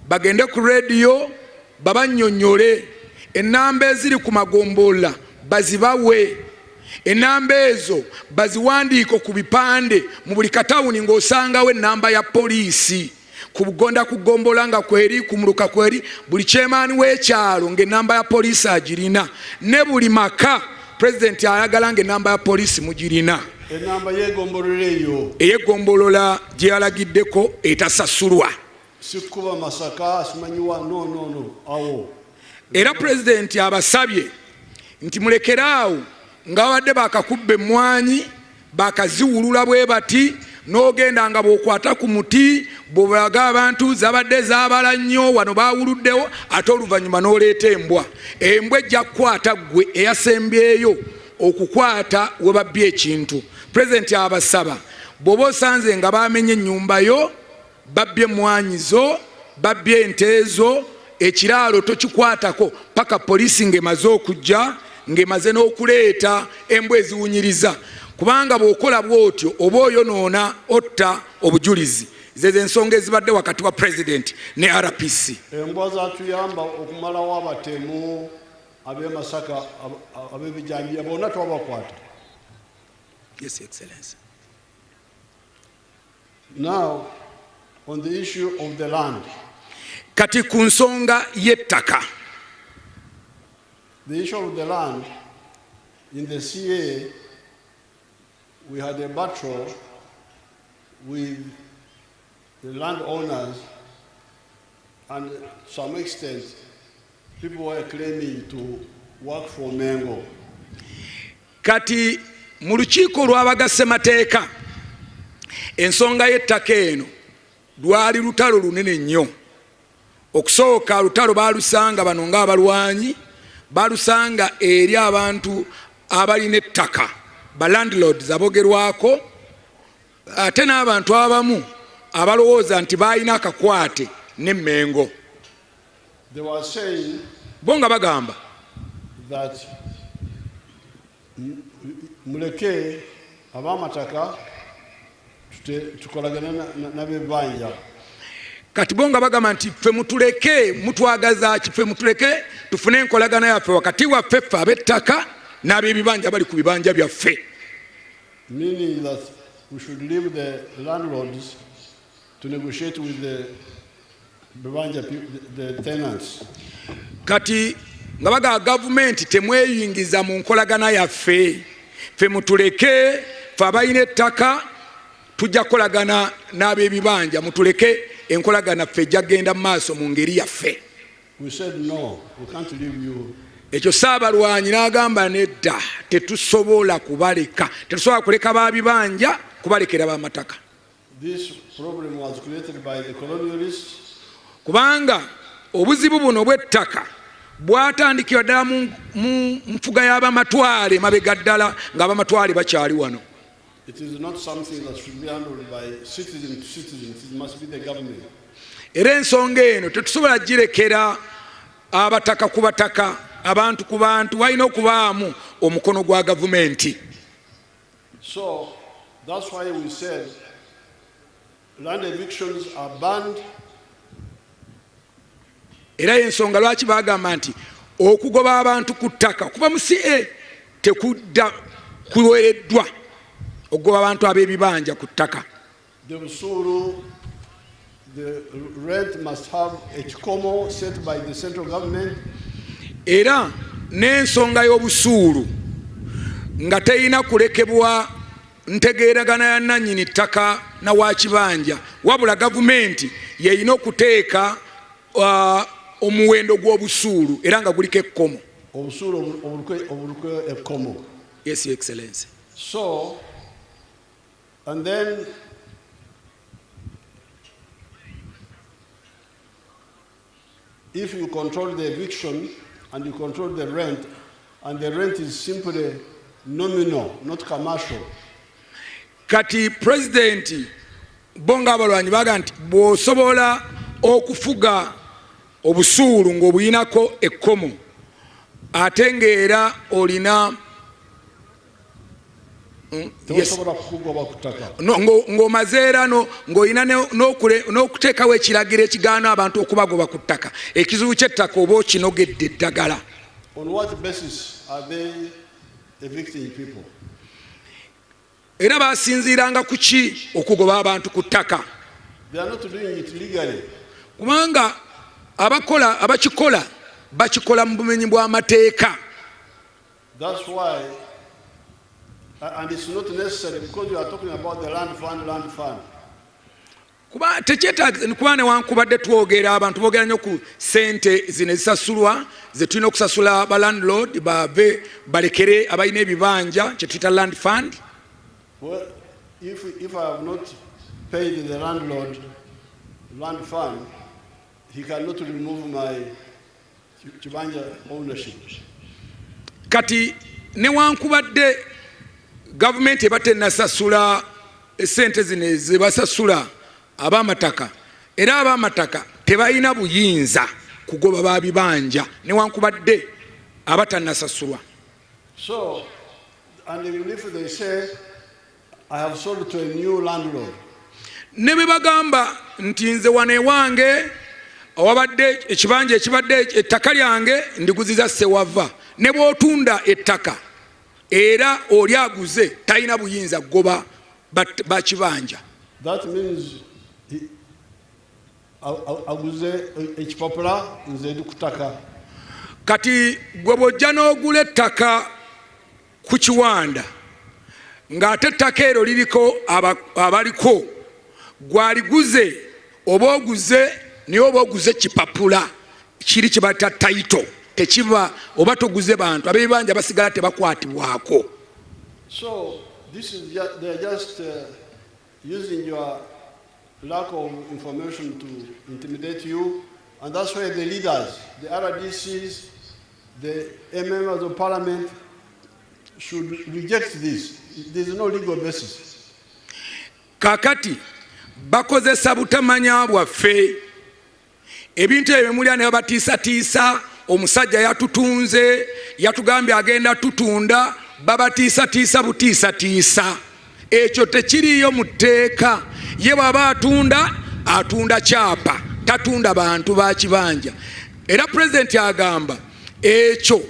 bagende ku radio babannyonnyole ennamba eziri ku magombola bazibawe enamba ezo baziwandiiko ku bipande mu buli katawuni ng'osangawo ennamba ya poliisi ku bugonda kugombola nga kweri kumuluka kweri buli kyemaani w'ekyalo ng'ennamba ya poliisi agirina ne buli maka President ayagala ng'ennamba ya poliisi mugirina. Enamba y'egombolola eyo ey'egombolola gye yalagiddeko etasasulwa sikuba Masaka simanyiwa no awo Era president abasabye nti mulekeraawo nga babadde bakakubba emmwanyi bakaziwulula bwe bati n'ogenda nga bw'okwata ku muti bw'olaga abantu zabadde zaabala nnyo wano baawuluddewo ate oluvannyuma n'oleeta embwa ejja kukwata ggwe eyasembyeyo okukwata we babbye ekintu. Pulezidenti abasaba bw'oba osanze nga baamenye ennyumba yo babbye emmwanyi zo babbye ente zo ekiraalo tokikwatako paka poliisi ng'emaze okujja ng'emaze n'okuleeta embwa eziwunyiriza, kubanga bw'okola bw'otyo oba oyonoona otta obujulizi. Zezo ensonga ezibadde wakati wa president ne RPC. Embwa zatuyamba okumalawo abatemu ab'e Masaka ab'ebijambiya bonna twabakwata. Yes, Excellency. Now, on the issue of the land. Kati ku nsonga y'ettaka. The issue of the land, in the CA, we had a battle with the landowners, and to some extent, people were claiming to work for Mengo. Kati mu lukiiko lw'abagassemateeka ensonga y'ettaka eno lwali lutalo lunene nnyo. Okusooka lutalo baalusanga bano ng'abalwanyi balusanga eri abantu abalina ettaka ba landlords abogerwako, ate n'abantu abamu abalowooza nti balina akakwate ne Mengo. They were saying bo nga bagamba that muleke ab'amataka tukolagana n'ab'ebibanja. Kati bo nga bagamba nti ffe mutuleke mutwagaza ki, ffe mutuleke tufune enkolagana yaffe wakati waffe ffe ab'ettaka n'ab'ebibanja bali ku bibanja byaffe. Meaning that we should leave the landlords to negotiate with the tenants. Kati nga baga gavumenti temweyingiza mu nkolagana yaffe, ffe mutuleke ffe abalina ettaka tujja kukolagana n'ab'ebibanja, mutuleke enkolagana ffe ejja genda mu maaso mu ngeri yaffe. We said no, we can't leave you. Ekyo Ssaabalwanyi n'agamba nedda tetusobola kubaleka, tetusobola kuleka baabibanja kubalekera b'amataka. This problem was created by the colonialists. Kubanga obuzibu buno bw'ettaka bwatandikira ddala mu nfuga y'abamatwale mabega ddala ng'abamatwale bakyali wano. It is not something that should be handled by citizen to citizens. It must be the government. Era ensonga eno tetusobola girekera abataka ku bataka, abantu ku bantu, walina okubaamu omukono gwa gavumenti. So that's why we said land evictions are banned. Era ensonga lwaki bagamba nti okugoba abantu ku ttaka kuba mu CA tekudda kuwereddwa okugoba abantu ab'ebibanja ku ttaka. The rent must have a kikomo set by the central government. Era n'ensonga y'obusuulu nga teyina kulekebwa ntegeeragana ya nannyini ttaka na wakibanja, wabula gavumenti yeyina okuteeka omuwendo gw'obusuulu era nga guliko ekkomo. Obusuulu obulukwe ekkomo. Yes, Your Excellency. So, and then if you control the eviction and you control the rent, and the rent is simply nominal, not commercial. Kati president bonga abalwanyi baga nti bw'osobola okufuga obusuulu ng'obuyinako ekkomo ate ng'era olina ng'omaze era ng'olina n'okuteekawo ekiragiro ekigaana abantu okubagoba ku ttaka, ekizibu ky'ettaka oba okinogedde eddagala. On what basis are they evicting people? Era basinziiranga ku ki okugoba abantu ku ttaka? They are not doing it legally. Kubanga abakikola bakikola mu bumenyi bw'amateeka. That's why, and it's not necessary because you are talking about the land fund. kuba tekyetaaga kuba newankubadde twogera abantu boogera nnyo ku ssente zino ezisasulwa ze tulina okusasula ba landlord bave balekere abalina ebibanja kye tuyita land fund. Well, if I have not paid the landlord land fund, he cannot remove my kibanja ownership. Kati newankubadde gavumenti eba tennasasula essente zino ze basasula ab'amataka, era ab'amataka tebalina buyinza kugoba ba bibanja newankubadde abatannasasulwa. So, and even if they say, I have sold to a new landlord, ne bwe bagamba nti nze wano ewange awabadde ekibanja ekibadde ettaka lyange ndiguziza Sewava, ne bw'otunda ettaka era oli aguze talina buyinza kugoba bakibanja. that means aguze ekipapula nze ndi kutaka. Kati gwe bw'ojja n'ogula ettaka ku kiwanda ng'ate ettaka ero liriko abaliko gwaliguze oba oguze naye oba oguze kipapula kiri kye bayita tayito tekiba oba toguze bantu ab'ebibanja basigala tebakwatibwako. So this is they're just using your lack of information to intimidate you, and that's why the leaders, the RDCs, the members of parliament should reject this. There is no legal basis. Kakati bakozesa butamanya bwaffe ebintu ebyo mulya ne babatiisatiisa. Omusajja yatutunze yatugambye agenda tutunda babatiisatiisa butiisatiisa. Ekyo tekiriyo mu tteeka. Ye bw'aba atunda kyapa tatunda bantu ba kibanja. Era pulezidenti agamba ekyo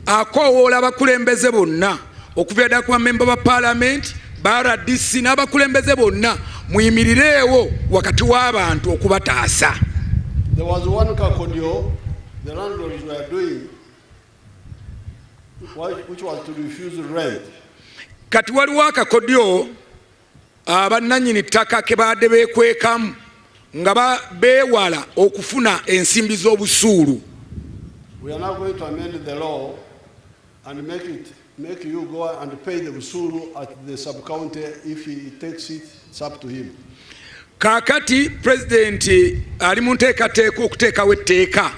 akoowoola abakulembeze bonna okuva ddala ku bamemba ba paalamenti ba RDC n'abakulembeze bonna muyimirireewo wakati w'abantu okubataasa. There was one kakodyo the landlords were doing, which was to refuse rent. Kati waliwo akakodyo abannannyini ttaka ke baadde beekwekamu nga beewala okufuna ensimbi z'obusuulu. We are now going to amend the law and make you go and pay the busuru at the sub-county. If he takes it, it's up to him. Kaakati pulezidenti ali mu nteekateeka okuteekawo etteeka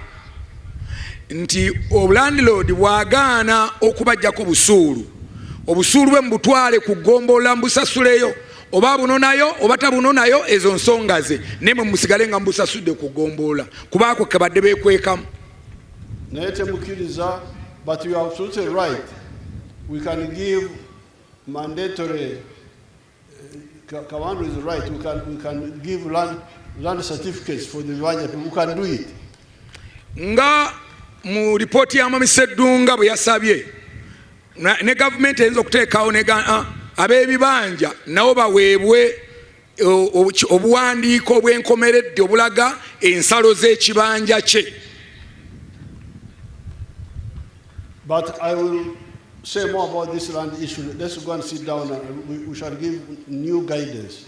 nti obulandlord bw'agaana okubajjako busuulu, obusuulu bwe mubutwale ku ggombolola mbusasuleyo, oba bunonayo oba tabunonayo, ezo nsonga ze, naye mwe musigale nga mbusasudde ku ggombolola kuba ako ke badde beekwekamu. Naye temukkiriza, but you are absolutely right. We can give mandatory, Kawandu is right, we can give land certificates for the Vanya people who can do it. Nga mu ripooti ya Mwami Sseddunga bwe yasabye ne gavumenti eyinza okuteekawo ab'ebibanja nabo baweebwe obuwandiiko obw'enkomeredde obulaga ensalo z'ekibanja kye. But I will say more about this land issue. Let's go and sit down and we shall give new guidance.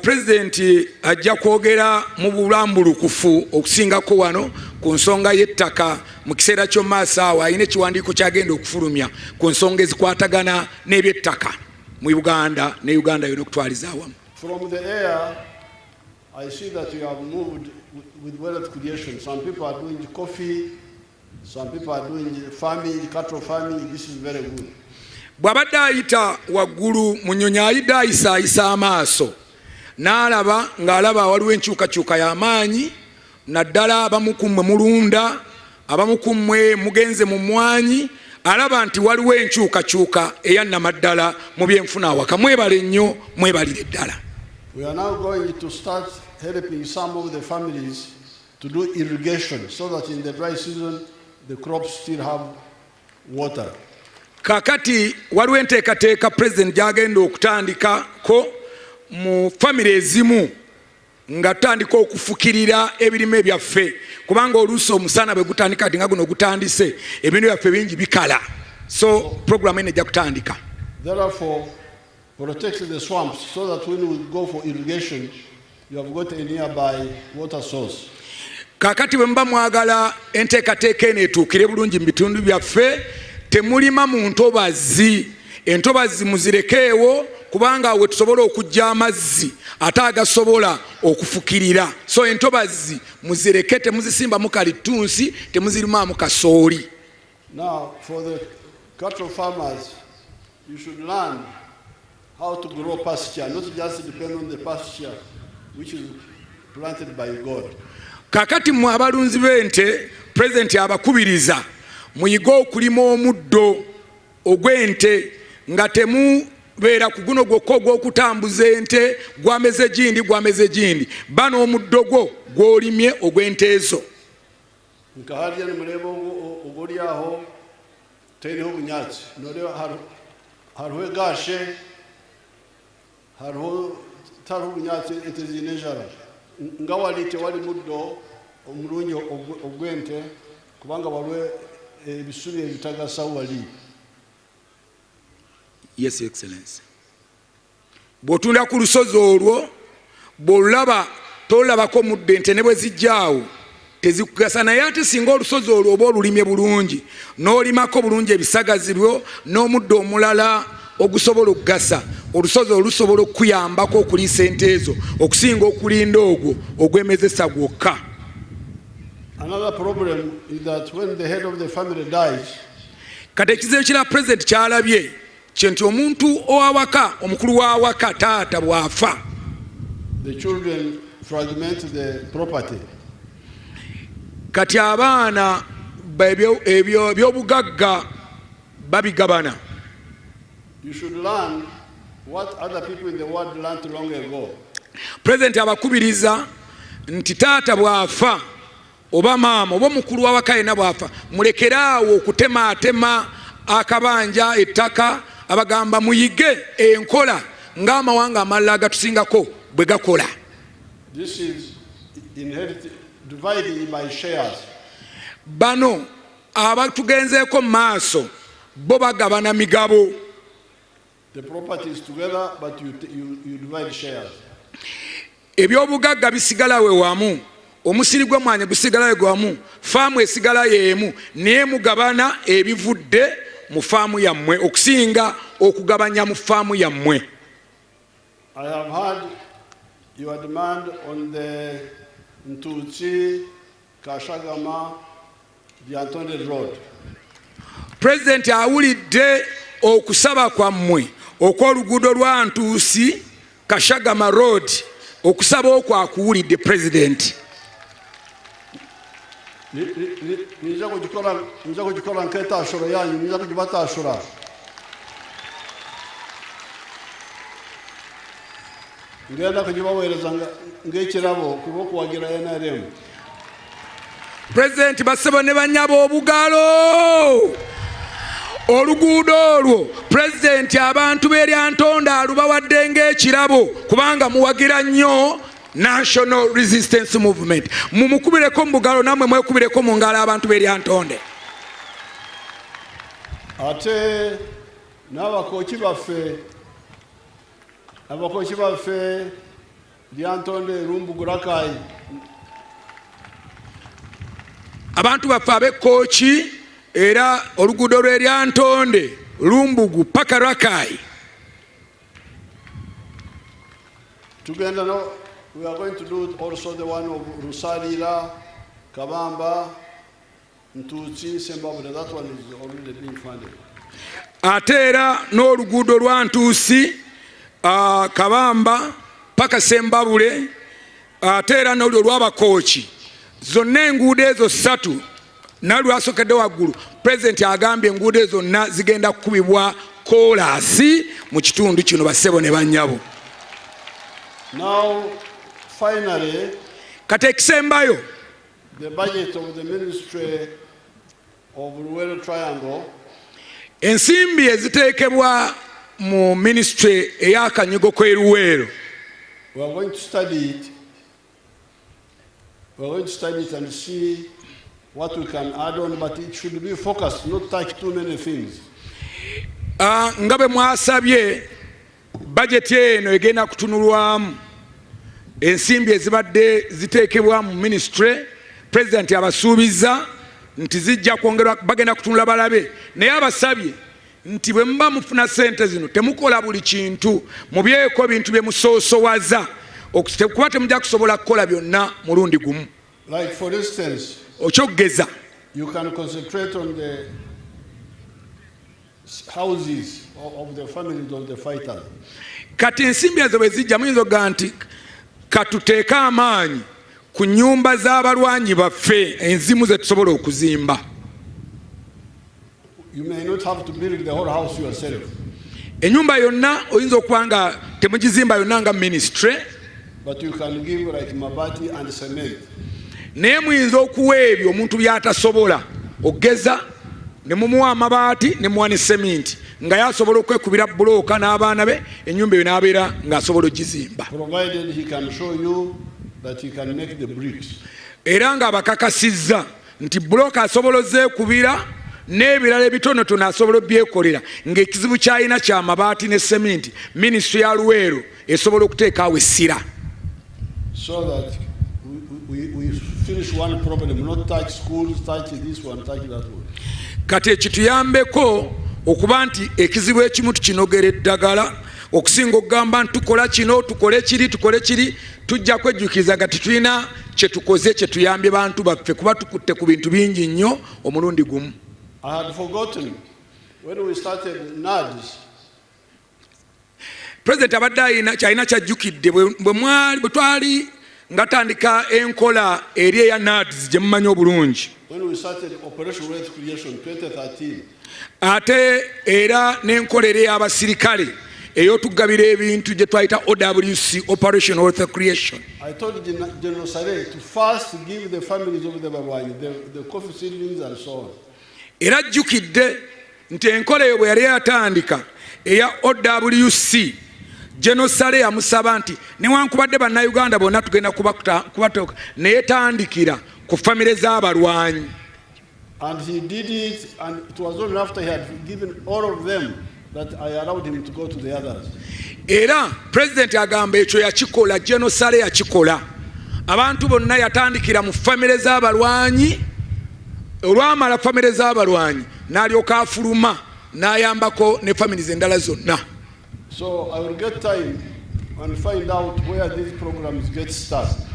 Pulezidenti ajja kwogera mu bulambulukufu okusingako wano ku nsonga y'ettaka mu kiseera ky'omumaaso awo alina ekiwandiiko kyagenda okufulumya ku nsonga ezikwatagana n'ebyettaka mu Uganda ne Uganda yonna okutwaliza awamu. From the air, I see that you have moved with wealth creation. Some people are doing coffee, some people are doing farming, cattle farming. This is very good. Bw'abadde ayita waggulu mu nnyonyi ayidde ayisaayisa amaaso n'alaba ng'alaba waliwo enkyukakyuka y'amaanyi, naddala abamu ku mmwe mulunda, abamu ku mmwe mugenze mu mmwanyi, alaba nti waliwo enkyukakyuka eyannamaddala mu byenfuna awaka. Mwebale nnyo, mwebalire ddala. We are now going to start helping some of the families to do irrigation so that in the dry season the crops still have water. Kakati waliwo enteekateeka pulezidenti gy'agenda okutandikako mu famire ezimu nga tutandika okufukirira ebirime byaffe, kubanga oluusi omusana bwe gutandika kati nga guno gutandise ebintu byaffe bingi bikala. So programu eno ejja kutandika. Therefore, protect the swamps so that when we go for irrigation, you have got a nearby water source. Kakati bwe mba mwagala enteekateeka eno etuukire bulungi mu bitundu byaffe, temulima mu ntobazi. Entobazi muzirekeewo kubanga we tusobola okujja amazzi ate agasobola okufukirira. So entobazi muzireke, temuzisimbamu kalitunsi, temuzirimamu kasooli. Now, for the cattle farmers, you should learn how to grow pasture, not just depend on the pasture which is planted by God. Kakati mu abalunzi b'ente, President abakubiriza muyige okulima omuddo ogw'ente nga temubeera ku guno gwokka ogw'okutambuza ente gwameze gindi. Bano omuddo gwo gw'olimye ogw'ente ezo. Nkaharya nimureba oguli aho teriho bunyatsi, noreba hariho egashe, hariho tariho bunyatsi, ente ziine enjara. Nga wali tewali muddo omulungi ogw'ente kubanga waliwo ebisubi ebitagasa wali. Yes, Your Excellency. Bw'otunda ku lusozi olwo bw'olaba tolabako muddo ente ne bwe zijjaawo tezikugasa, naye ate singa olusozi olwo oba olulimye bulungi n'olimako bulungi ebisagazi byo n'omuddo omulala ogusobola okugasa, olusozi olusobola okuyambako okuliisa ente ezo okusinga okulinda ogwo ogwemezesa gwokka. Another problem is that when the head of the family dies, kati ekizibu kira President kyalabye nti omuntu owawaka, omukulu wawaka, taata bw'afa, the children fragment the property. Kati abaana ebyo ebyobugagga babigabana. You should learn what other people in the world learned long ago. President abakubiriza nti taata bw'afa oba maama oba mukulu wawaka yena bw'afa, mulekeraawo okutemaatema akabanja ettaka, abagamba muyige enkola ng'amawanga amalala agatusingako bwe gakola. This is divided by shares. Bano abatugenzeeko mu maaso bo bagabana migabo. The property is together but you divide shares. Ebyobugagga bisigala we wamu, omusiri gw'omwanya gusigala we wamu, faamu esigala y'emu, naye mugabana ebivudde mu faamu yammwe okusinga okugabanya mu faamu yammwe. I have heard your demand on the Ntutsi Kashagama Byantonde Road. President awulidde okusaba kwammwe okw'oluguudo lwa Ntuusi Kashagama Road, okusaba okwo akuwulidde President. Nija kugikola nk'etaashura yanyu, nija kugibataashura. Ngenda kugibaweereza ng'ekirabo kuba okuwagira NRM. President basebo ne bannyabo obugalo. Oluguudo olwo President abantu b'Eryantonde alubawadde ng'ekirabo kubanga muwagira nnyo National Resistance Movement. Mumukubireko mu bugalo namwe mwekubireko mu ngalo abantu b'Eryantonde. Ate n'abakoki baffe Lyantonde Lumbugurakai. Abantu baffe ab'Ekkoki era oluguudo lw'Eryantonde Lumbugu paka Rakai. Tugenda no, we are going to do also the one of Rusalira, Kabamba, Ntutsi, Sembabule. That one is already being funded. Ate era n'oluguudo lwa Ntuusi Kabamba paka Sembabule, ate era n'olwo lw'Abakooki. Zonna enguudo ezo ssatu nalwasokedde waggulu President agambye enguudo ezo zonna zigenda kukubibwa koolaasi mu kitundu kino bassebo ne bannyabo. Now, finally, kati ekisembayo, the budget of the Ministry of Luweero Triangle, ensimbi eziteekebwa mu ministry ey'akanyigo k'e Luweero. We are going to study it. We are going to study it and see what we can add on, but it should be focused, not touch too many things. Nga bwe mwasabye budget eno egenda kutunulwamu ensimbi ezibadde ziteekebwa mu ministry president abasuubiza nti zijja kwongerwa bagenda kutunula balabe naye abasabye nti bwe muba mufuna sente zino temukola buli kintu mubyeko ebintu bye musoosowaza okuba temujja kusobola kukola byonna mulundi gumu. Like for instance, okyogeza you can concentrate on the houses of the families of the fighters. Kati ensimbi ezo bwe zijja muyinza okugaa nti katuteeke amaanyi ku nnyumba z'abalwanyi baffe enzimu ze tusobola okuzimba. You may not have to build the whole house yourself. Ennyumba yonna oyinza okuba nga temugizimba yonna nga ministry, but you can give like mabati and cement. Naye muyinza okuwa ebyo omuntu by'atasobola okugeza ne mumuwa amabaati ne muwa ne seminti nga yasobola okwekubira bulooka n'abaana be ennyumba eyo n'abeera ng'asobola okugizimba. Provided he can show you that he can make the bricks. Era ng'abakakasizza nti bulooka asobola ozeekubira n'ebirala ebitonotono asobola obyekolera ng'ekizibu ky'alina kya mabaati ne seminti minisitule ya Luweero esobola okuteekaawo essira. So that we finish one problem, not touch schools, touch this one, touch that one. Kati ekituyambeko okuba nti ekizibu ekimu tukinogera eddagala okusinga okugamba nti tukola kino tukole kiri tujja kwejjukiza nga tetulina kye tukoze kye tuyambye bantu baffe kuba tukutte ku bintu bingi nnyo omulundi gumu. I had forgotten when we started NADS. President abadde alina kyajjukidde bwe twali nga tandika enkola eri eya NADS gye mumanyi obulungi. When we started Operation Wealth Creation 2013. Ate era n'enkola eri ey'abasirikale ey'otugabira ebintu gye twayita OWC Operation Wealth Creation. I told General Sare to first give the families of the Barwanyi the coffee seedlings and so on. Era jjukidde nti enkola eyo bwe yali yatandika eya OWC General Sare yamusaba nti newankubadde bannayuganda bonna tugenda kubatoka naye tandikira ku famire z'abalwanyi. And he did it, and it was only after he had given all of them that I allowed him to go to the others. Era President agamba ekyo yakikola, General Sare yakikola. Abantu bonna yatandikira mu famire z'abalwanyi, olwamala famire z'abalwanyi n'alyoka afuluma n'ayambako ne families endala zonna. So I will get time and find out where these programs get started.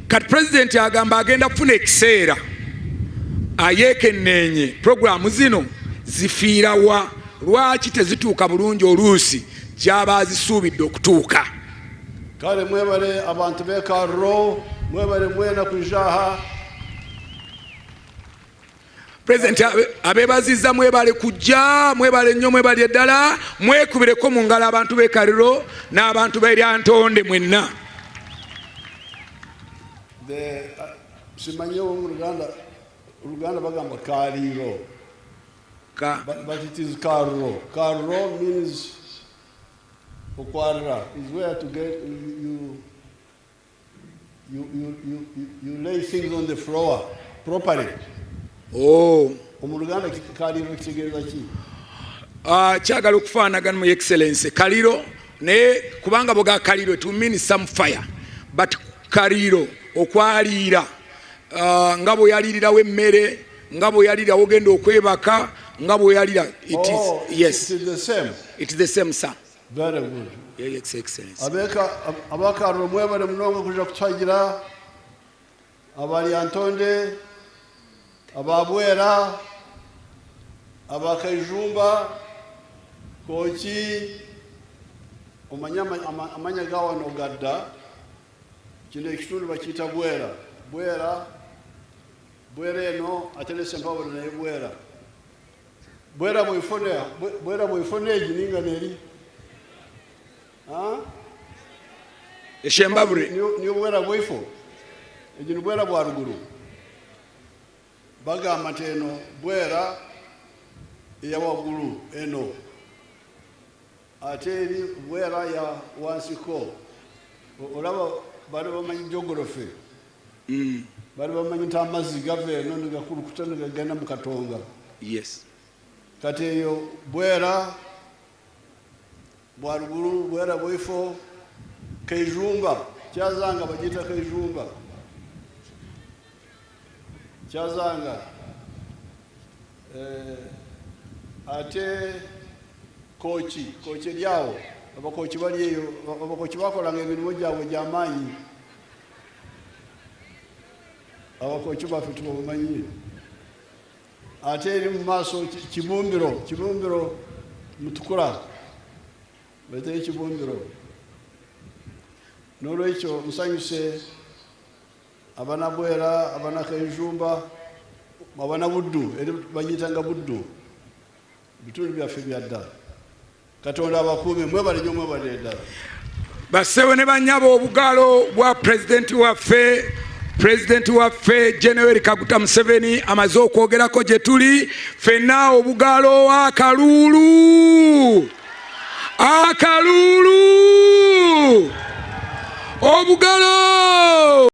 Kati President agamba agenda kufuna ekiseera ayeekenneenye programu zino zifiirawa, lwaki tezituuka bulungi oluusi gy'aba azisuubidde okutuuka. Kale mwebale abantu b'ekarro, mwebale mwena kujaha. President abeebazizza mwebale kujja, mwebale nnyo, mwebale eddala, mwekubireko mu ngalo abantu b'ekarro n'abantu b'eryantonde mwenna. Simanyewo mu Luganda bagamba kaliro. But it is karro. Karro means okwarra is where to get you lay things on the floor properly. Oh. Mu Luganda kaliro kitegeeza ki? Kyagala okufaanagana mu excellence kaliro naye kubanga boga kaliro to mean some fire but kaliro okwaliira nga bwe yalirirawo emmere nga bwe yalirirawo ogenda okwebaka nga bwe yalira it is yes it is the same. It is the same sir. Very good. Yeah, excellence. Abakaro mwebale mnongo kuja kutwagira abali Antonde ababwera abakayijumba kochi amanya gawa nogadda kino ekitundu bakiyita bwera eno atelese mpawulo naye bwera bwefone egininga neri eshembabure niyo bwera bwefo egino bwera bwa ruguru bagamba nti eno bwera eya waggulu eno ate eri bwera ya wansiko olaba bali bamanyi jogorofe bali bamanyi nti amazzi gava eno negakulukuta negagenda mu Katonga. Yes. Kati eyo bwera bwa ruguru bwera bwefo Kejumba Kyazanga bagita Kayijumba. Kyazanga ate kochi lyawo abakochi bali eyo abakochi bakolanga emirimu gyabwe gy'amaanyi abakochi baffe tubamanyi ate eri mu maaso kibumbiro mutukula beteye kibumbiro n'olwekyo musanyuse abanabwera abanakayijumba abanabuddu eri banyitanga buddu bitundu byaffe byadda Katonda abakuume mwebale nnyo mwebale ddala bassebo ne bannyabo obugalo bwa pulezidenti waffe General Kaguta Museveni amaze okwogerako gye tuli ffenna obugalo akalulu obugalo